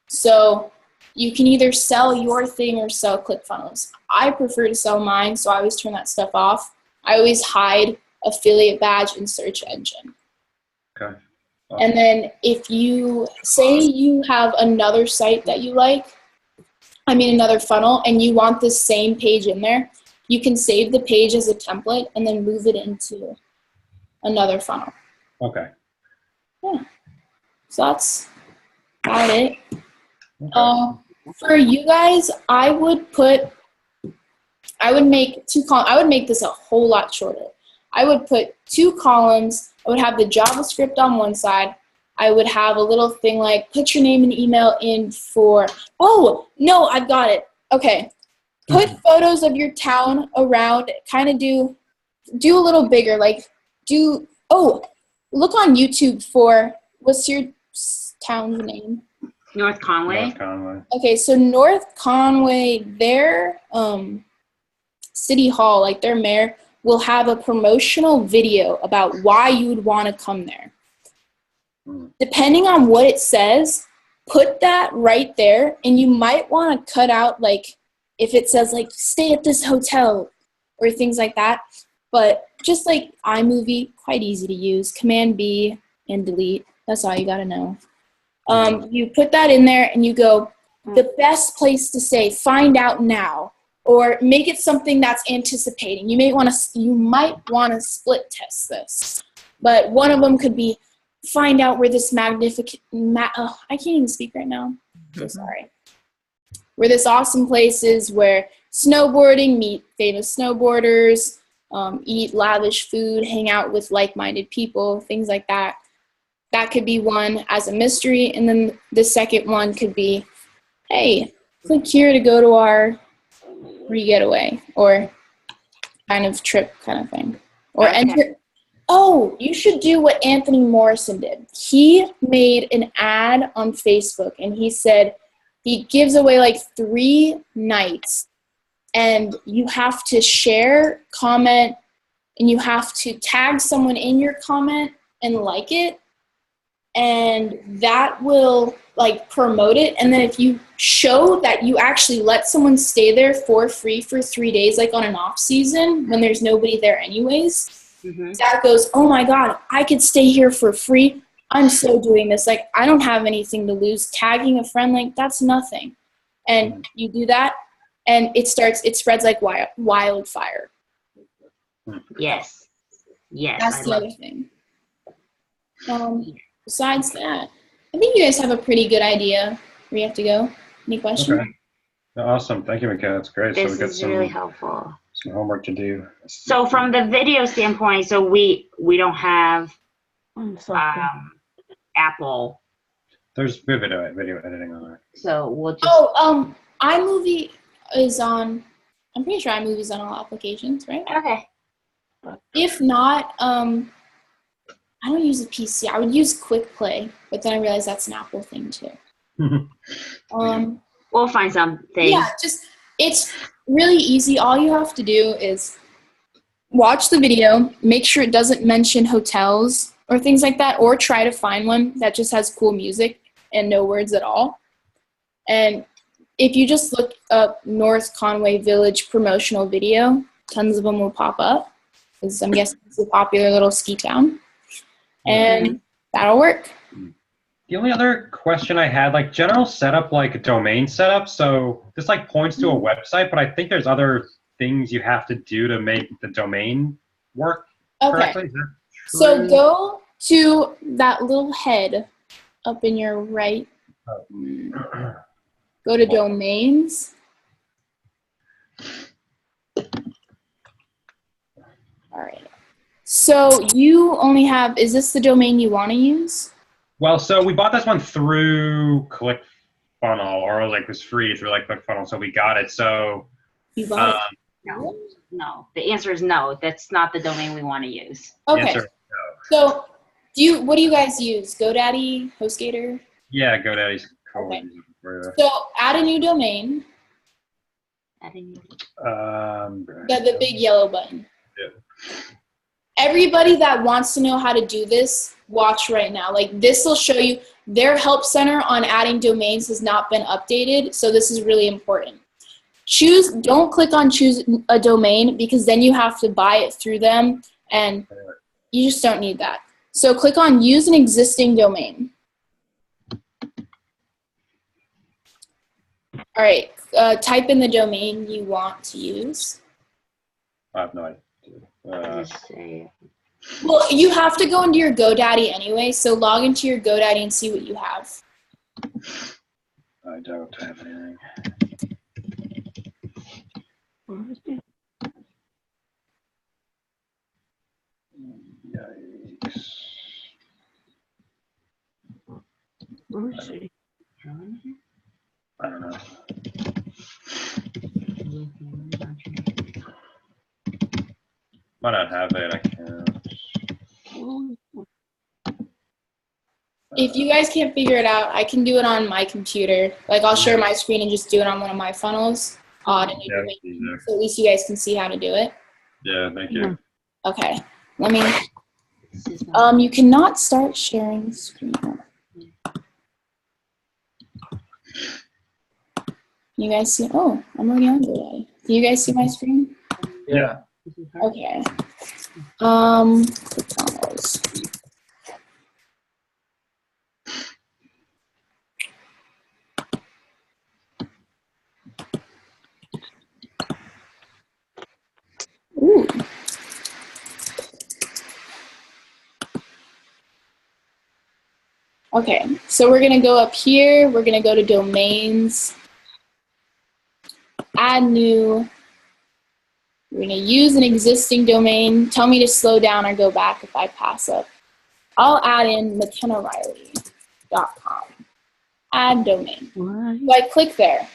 So you can either sell your thing or sell ClickFunnels. I prefer to sell mine, so I always turn that stuff off. I always hide affiliate badge and search engine. Okay. And then if you say you have another site that you like, another funnel, and you want the same page in there, you can save the page as a template and then move it into another funnel. Okay. Yeah. So that's about it. Okay. For you guys, I would make 2 columns. I would make this a whole lot shorter. I would put 2 columns. I would have the JavaScript on one side. I would have a little thing like put your name and email in for, oh, no, I've got it. Okay. Put photos of your town around, kind of do a little bigger, like look on YouTube for, what's your town's name? North Conway. North Conway. Okay, so North Conway, their city hall, like their mayor, will have a promotional video about why you would want to come there. Depending on what it says, put that right there, and you might want to cut out, like, if it says, like, stay at this hotel, or things like that. But just like iMovie, quite easy to use. Command B and delete. That's all you got to know. You put that in there and you go, the best place to say, find out now, or make it something that's anticipating. You might want to split test this, but one of them could be, find out where this I can't even speak right now. So sorry. Where this awesome place is where snowboarding, meet famous snowboarders, eat lavish food, hang out with like-minded people, things like that. That could be one as a mystery. And then the second one could be, hey, click here to go to our re-getaway or kind of trip kind of thing. Or enter. Oh, you should do what Anthony Morrison did. He made an ad on Facebook and he said he gives away like 3 nights and you have to share, comment, and you have to tag someone in your comment and like it. And that will like promote it. And then if you show that you actually let someone stay there for free for 3 days, like on an off season when there's nobody there anyways, that goes, oh my God, I could stay here for free. I'm so doing this. Like, I don't have anything to lose. Tagging a friend, like, that's nothing. And you do that, and it spreads like wildfire. Yes. Yes. That's the other thing. Besides that, I think you guys have a pretty good idea where you have to go. Any questions? Okay. Awesome. Thank you, Mika. That's great. This so we got is really helpful. some homework to do. So from the video standpoint, so we don't have Apple. There's video editing on there. So we'll just. iMovie is on. I'm pretty sure iMovie is on all applications, right? Okay. If not, I don't use a PC. I would use Quick Play, but then I realized that's an Apple thing too. We'll find something. Yeah, it's really easy. All you have to do is watch the video, make sure it doesn't mention hotels or things like that, or try to find one that just has cool music and no words at all. And if you just look up North Conway Village promotional video, tons of them will pop up, because I'm guessing it's a popular little ski town. And that'll work. The only other question I had, like general setup, like a domain setup. So this like points to a website, but I think there's other things you have to do to make the domain work correctly. Is that true? So go to that little head up in your right. Go to domains. All right. So you only have, is this the domain you want to use? Well, so we bought this one through ClickFunnels, or like it was free through like ClickFunnels, so we got it. So you bought it? No. The answer is no. That's not the domain we want to use. Okay. So what do you guys use? GoDaddy, HostGator? Yeah, GoDaddy's cool. Okay. So add a new domain. The big yellow button. Yeah. Everybody that wants to know how to do this, watch right now. Like, this will show you their help center on adding domains has not been updated, so this is really important. Don't click on choose a domain, because then you have to buy it through them, and you just don't need that. So click on use an existing domain. All right, type in the domain you want to use. I have no idea. Well, you have to go into your GoDaddy anyway, so log into your GoDaddy and see what you have. I don't have anything. Yikes. Where is he? I don't know. Might not have it. I can't. If you guys can't figure it out, I can do it on my computer. Like, I'll share my screen and just do it on one of my funnels. So at least you guys can see how to do it. Yeah, thank you. Okay, let me. You cannot start sharing the screen. You guys see? Oh, I'm already on GoDaddy. Can you guys see my screen? Yeah. Okay. McDonald's. Ooh. Okay, so we're gonna go up here. We're gonna go to domains, add new. We're gonna use an existing domain. Tell me to slow down or go back if I pass up. I'll add in mckennariley.com. Add domain. So I click there.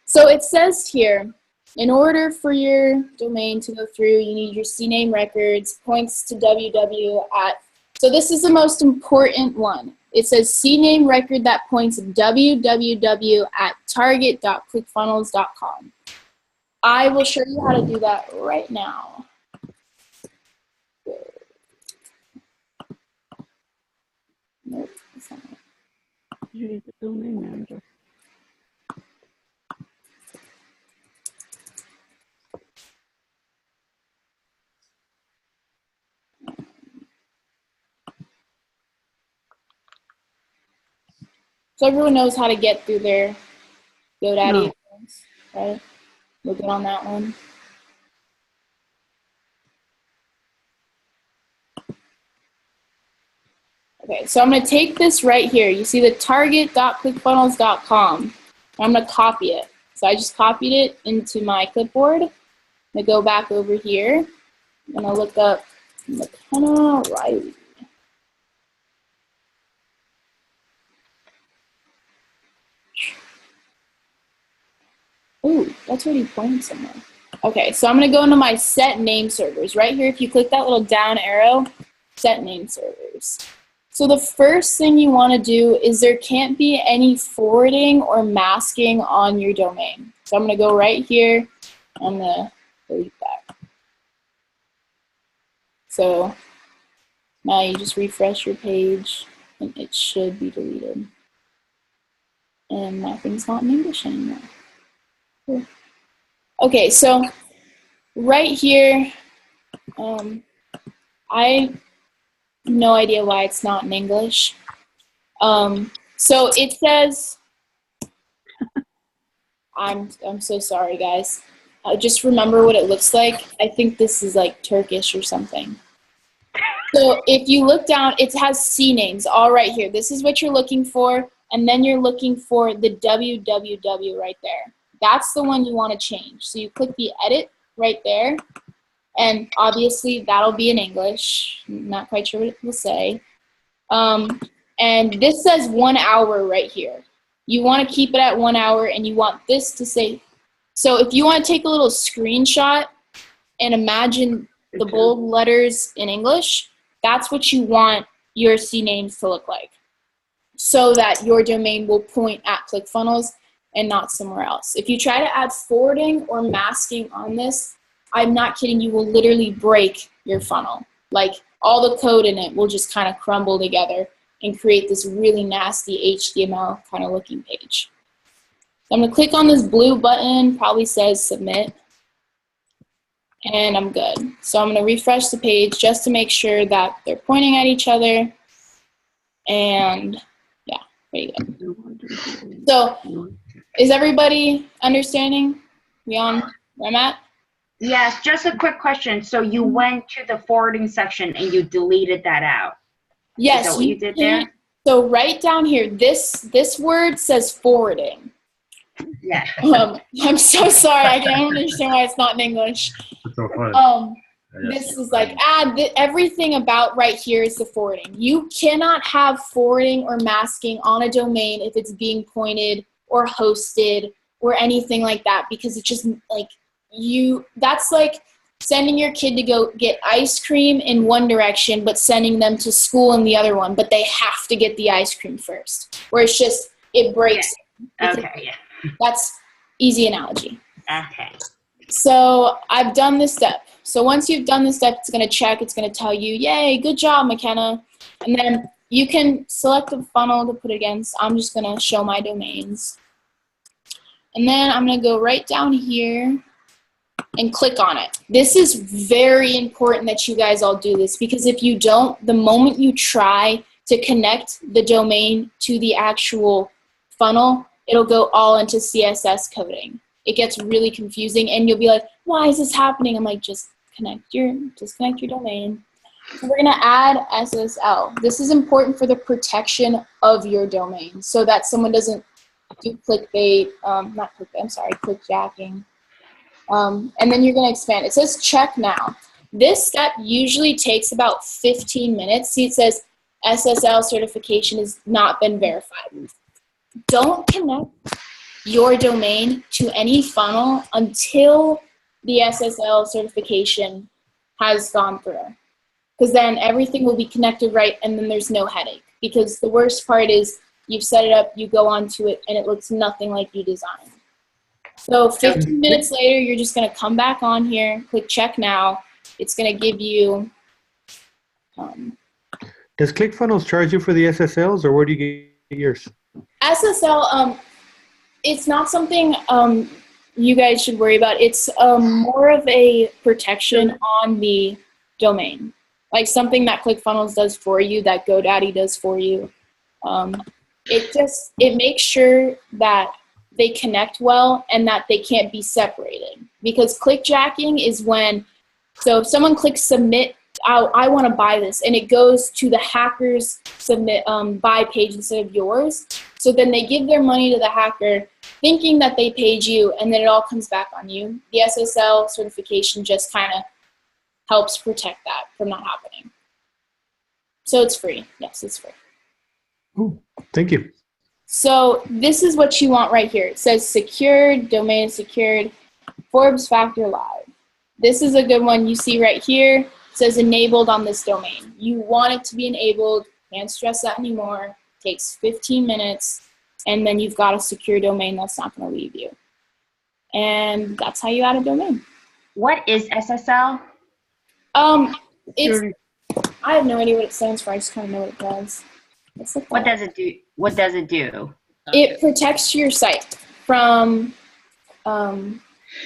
So it says here, in order for your domain to go through, you need your CNAME records, points to www at. So this is the most important one. It says CNAME record that points www at target.clickfunnels.com. I will show you how to do that right now. Nope, that's not it. Here's the domain manager. So everyone knows how to get through their GoDaddy No. accounts, right? We're good on that one. Okay, so I'm going to take this right here. You see the target.clickfunnels.com. I'm going to copy it. So I just copied it into my clipboard. I'm going to go back over here. I'm going to look up McKenna Riley. Ooh, that's already pointed somewhere. Okay, so I'm going to go into my set name servers. Right here, if you click that little down arrow, set name servers. So the first thing you want to do is there can't be any forwarding or masking on your domain. So I'm going to go right here. I'm going to delete that. So now you just refresh your page and it should be deleted. And my thing's not in English anymore. Cool. Okay, so right here, I have no idea why it's not in English. So it says, I'm so sorry, guys. Just remember what it looks like. I think this is like Turkish or something. So if you look down, it has C names all right here. This is what you're looking for, and then you're looking for the www right there. That's the one you want to change. So you click the edit right there, and obviously that'll be in English. I'm not quite sure what it will say. And this says 1 hour right here. You want to keep it at 1 hour, and you want this to say, so if you want to take a little screenshot and imagine the bold letters in English, that's what you want your CNAMEs to look like, so that your domain will point at ClickFunnels and not somewhere else. If you try to add forwarding or masking on this, I'm not kidding, you will literally break your funnel. Like, all the code in it will just kind of crumble together and create this really nasty HTML kind of looking page. So I'm going to click on this blue button, probably says submit, and I'm good. So I'm going to refresh the page just to make sure that they're pointing at each other, and yeah, pretty good. So is everybody understanding? We on where I'm at? Yes, just a quick question. So you went to the forwarding section and you deleted that out? Yes. Is that what you did there? So right down here, this word says forwarding. Yeah. I'm so sorry. I don't understand why it's not in English. That's so funny. This is like everything about right here is the forwarding. You cannot have forwarding or masking on a domain if it's being pointed or hosted or anything like that, because it's just like that's like sending your kid to go get ice cream in one direction but sending them to school in the other one, but they have to get the ice cream first, where it's just it breaks. Yeah. Okay, yeah. That's easy analogy. Okay. So I've done this step. So once you've done this step, it's going to check. It's going to tell you, yay, good job, McKenna. And then you can select a funnel to put it against. I'm just going to show my domains. And then I'm going to go right down here. and click on it. This is very important that you guys all do this, because if you don't, the moment you try to connect the domain to the actual funnel, it'll go all into CSS coding. It gets really confusing, and you'll be like, why is this happening? I'm like, just connect your domain. So we're gonna add SSL. This is important for the protection of your domain, so that someone doesn't do clickbait, clickjacking. And then you're gonna expand. It says check now. This step usually takes about 15 minutes. See, it says SSL certification has not been verified. Don't connect your domain to any funnel until the SSL certification has gone through. Because then everything will be connected right, and then there's no headache. Because the worst part is you've set it up, you go onto it, and it looks nothing like you designed. So 15 minutes later, you're just going to come back on here, click check now. It's going to give you... Does ClickFunnels charge you for the SSLs, or where do you get yours? SSL, it's not something you guys should worry about. It's more of a protection on the domain. Like something that ClickFunnels does for you, that GoDaddy does for you. It makes sure that they connect well and that they can't be separated. Because clickjacking is when, so if someone clicks submit, I want to buy this, and it goes to the hacker's submit buy page instead of yours. So then they give their money to the hacker thinking that they paid you, and then it all comes back on you. The SSL certification just kind of helps protect that from not happening. So it's free. Yes, it's free. Ooh, thank you. So this is what you want right here. It says secured, domain is secured, Forbes Factor Live. This is a good one you see right here. It says enabled on this domain. You want it to be enabled. Can't stress that anymore. Takes 15 minutes, and then you've got a secure domain that's not going to leave you. And that's how you add a domain. What is SSL? I have no idea what it stands for. I just kind of know what it does. What does it do? What does it do? It protects your site from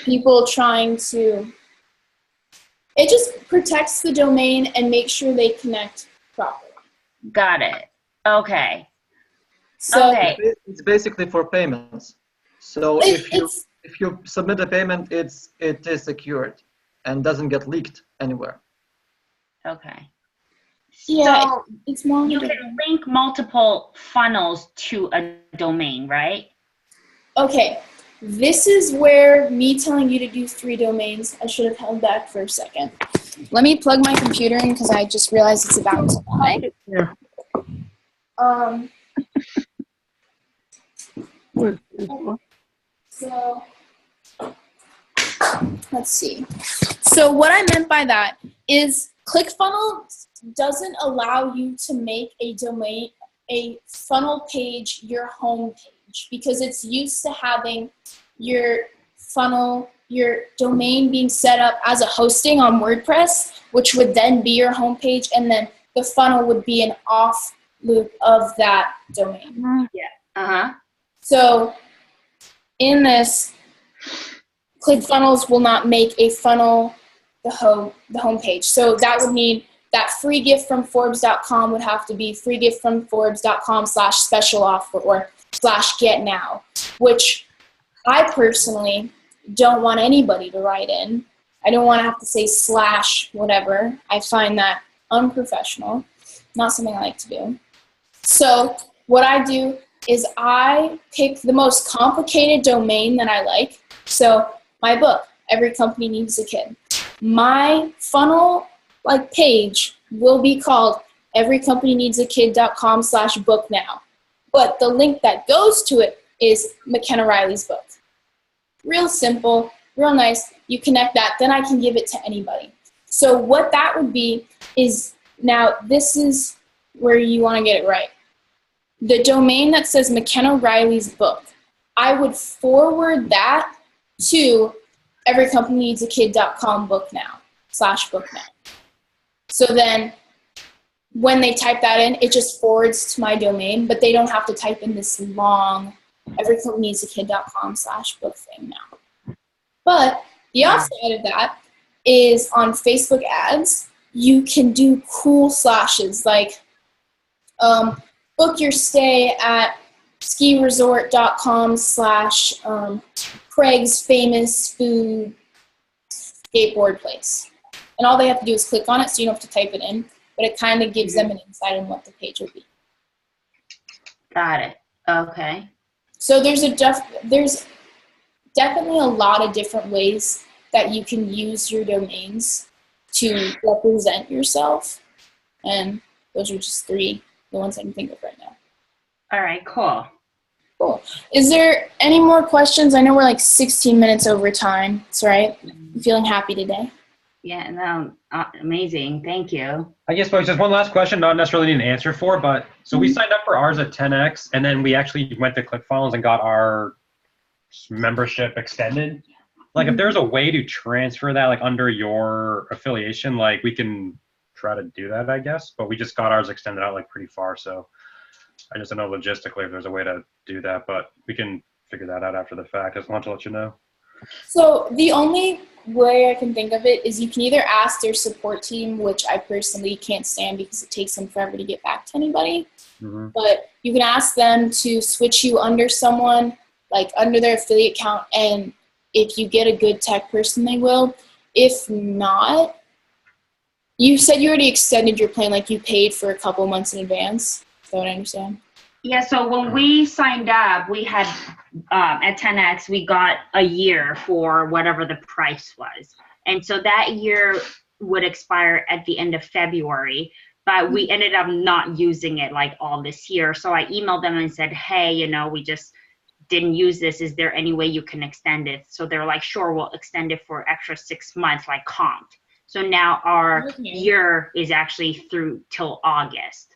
people trying to. It just protects the domain and makes sure they connect properly. Got it. Okay. So okay. It's basically for payments. So if you submit a payment, it is secured and doesn't get leaked anywhere. Okay. Yeah, so it's more. You can link multiple funnels to a domain, right? Okay. This is where me telling you to do 3 domains, I should have held back for a second. Let me plug my computer in because I just realized it's about to die. Yeah. So, let's see. So what I meant by that is ClickFunnels doesn't allow you to make a funnel page your home page because it's used to having your funnel, your domain being set up as a hosting on WordPress, which would then be your home page, and then the funnel would be an off loop of that domain. Yeah. Uh-huh. So in this, ClickFunnels will not make a funnel the home page. So that would mean that free gift from Forbes.com would have to be free gift from Forbes.com/special offer or /get now, which I personally don't want anybody to write in. I don't want to have to say / whatever. I find that unprofessional, not something I like to do. So what I do is I pick the most complicated domain that I like. So my book, Every Company Needs a Kid. My funnel page will be called everycompanyneedsaKid.com/book now. But the link that goes to it is McKenna Riley's book. Real simple, real nice. You connect that, then I can give it to anybody. So what that would be is, now this is where you want to get it right. The domain that says McKenna Riley's book, I would forward that to everycompanyneedsaKid.com book now /book now. So then when they type that in, it just forwards to my domain, but they don't have to type in this long everycompanyneedsaKid.com /book thing now. But The upside of that is on Facebook ads, you can do cool slashes like book your stay at skiresort.com/ Craig's famous food skateboard place. And all they have to do is click on it, so you don't have to type it in, but it kind of gives them an insight on what the page will be. Got it. Okay. So there's definitely a lot of different ways that you can use your domains to represent yourself. And those are just three, the ones I can think of right now. All right, cool. Cool. Is there any more questions? I know we're like 16 minutes over time. That's right. You feeling happy today? Yeah, no, amazing. Thank you. I guess, folks, just one last question, not necessarily need an answer for, but so we signed up for ours at 10X, and then we actually went to ClickFunnels and got our membership extended. Like, if there's a way to transfer that, like, under your affiliation, like, we can try to do that, I guess, but we just got ours extended out, like, pretty far, so I just don't know logistically if there's a way to do that, but we can figure that out after the fact. I just want to let you know. So the only way I can think of it is you can either ask their support team, which I personally can't stand because it takes them forever to get back to anybody. Mm-hmm. But you can ask them to switch you under someone, like under their affiliate account, and if you get a good tech person, they will. If not, you said you already extended your plan, like you paid for a couple months in advance. Is that what I understand? Yeah, so when we signed up, we had, at 10X, we got a year for whatever the price was. And so that year would expire at the end of February, but we ended up not using it like all this year. So I emailed them and said, hey, you know, we just didn't use this. Is there any way you can extend it? So they're like, sure, we'll extend it for extra 6 months, like comped. So now our year is actually through till August.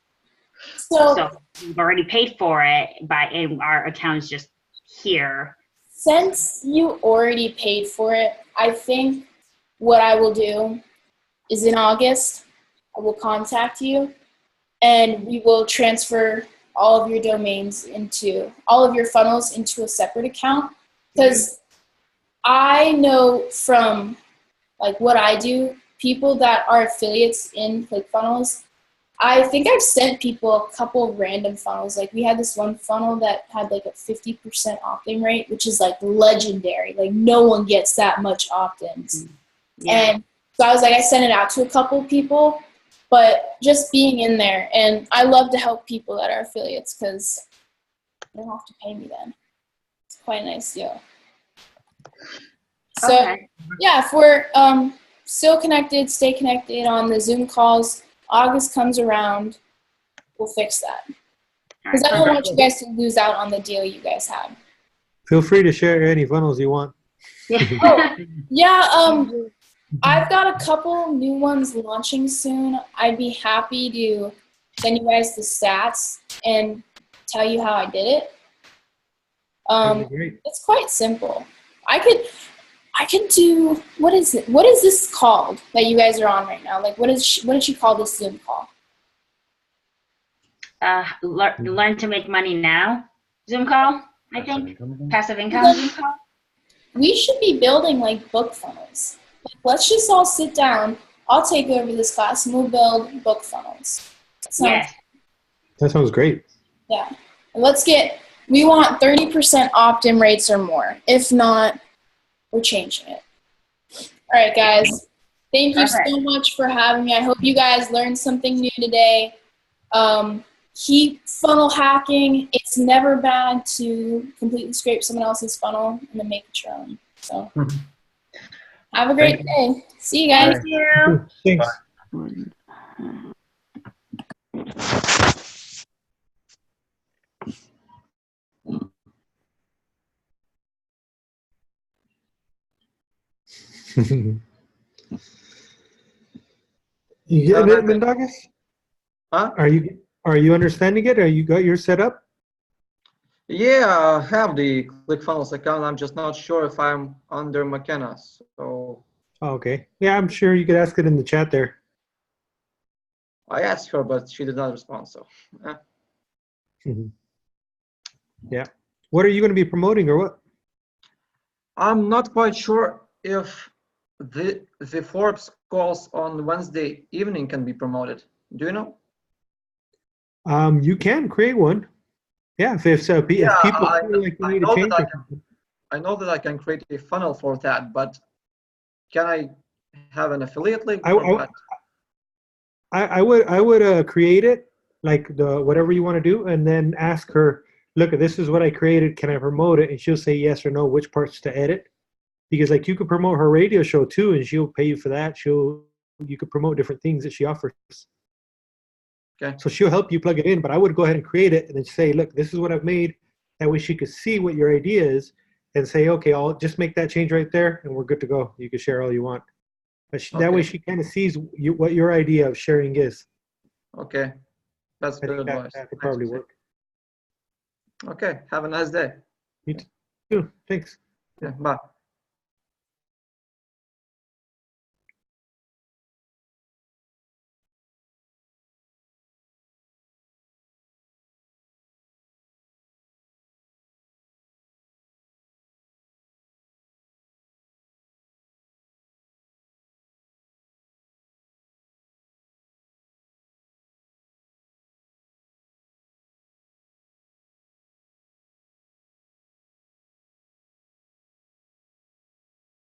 So we've already paid for it, but our account is just here. Since you already paid for it, I think what I will do is in August, I will contact you and we will transfer all of your domains into, all of your funnels into a separate account. Because I know from like what I do, people that are affiliates in ClickFunnels, I think I've sent people a couple of random funnels. Like we had this one funnel that had like a 50% opt-in rate, which is like legendary. Like no one gets that much opt-ins. Yeah. And so I was like, I sent it out to a couple of people, but just being in there. And I love to help people that are affiliates because they don't have to pay me then. It's quite a nice deal. So yeah, if we're still connected, stay connected on the Zoom calls. August comes around, we'll fix that. Because I don't want you guys to lose out on the deal you guys have. Feel free to share any funnels you want. Oh, yeah, I've got a couple new ones launching soon. I'd be happy to send you guys the stats and tell you how I did it. It's quite simple. I could do, what is it? What is this called that you guys are on right now? Like, what did she call this Zoom call? Learn to make money now Zoom call, I think. Passive income Zoom call. We should be building like book funnels. Like, let's just all sit down. I'll take over this class and we'll build book funnels. Yes. That sounds great. Yeah. And we want 30% opt-in rates or more. If not, we're changing it. All right, guys. Thank you so much for having me. I hope you guys learned something new today. Keep funnel hacking. It's never bad to completely scrape someone else's funnel and then make it your own. So have a great day. See you guys. Thank you. Thanks. You getting it, Mendagas? Huh? Are you understanding it? Are you got your setup? Yeah, I have the ClickFunnels account. I'm just not sure if I'm under McKenna. So. Oh, okay. Yeah, I'm sure you could ask it in the chat there. I asked her, but she did not respond. So. Yeah. What are you going to be promoting or what? I'm not quite sure if the Forbes calls on Wednesday evening can be promoted. Do you know? You can create one. Yeah, if Yeah, people feel like they need to change it. I know that I can create a funnel for that, but can I have an affiliate link? I would create it, like the whatever you want to do, and then ask her, look, this is what I created. Can I promote it? And she'll say yes or no, which parts to edit. Because like you could promote her radio show too, and she'll pay you for that. You could promote different things that she offers. Okay. So she'll help you plug it in, but I would go ahead and create it and then say, look, this is what I've made. That way she could see what your idea is and say, okay, I'll just make that change right there and we're good to go. You can share all you want. But that way she kind of sees what your idea of sharing is. Okay. That's good advice. That could probably work. Okay. Have a nice day. You too. Thanks. Yeah, bye.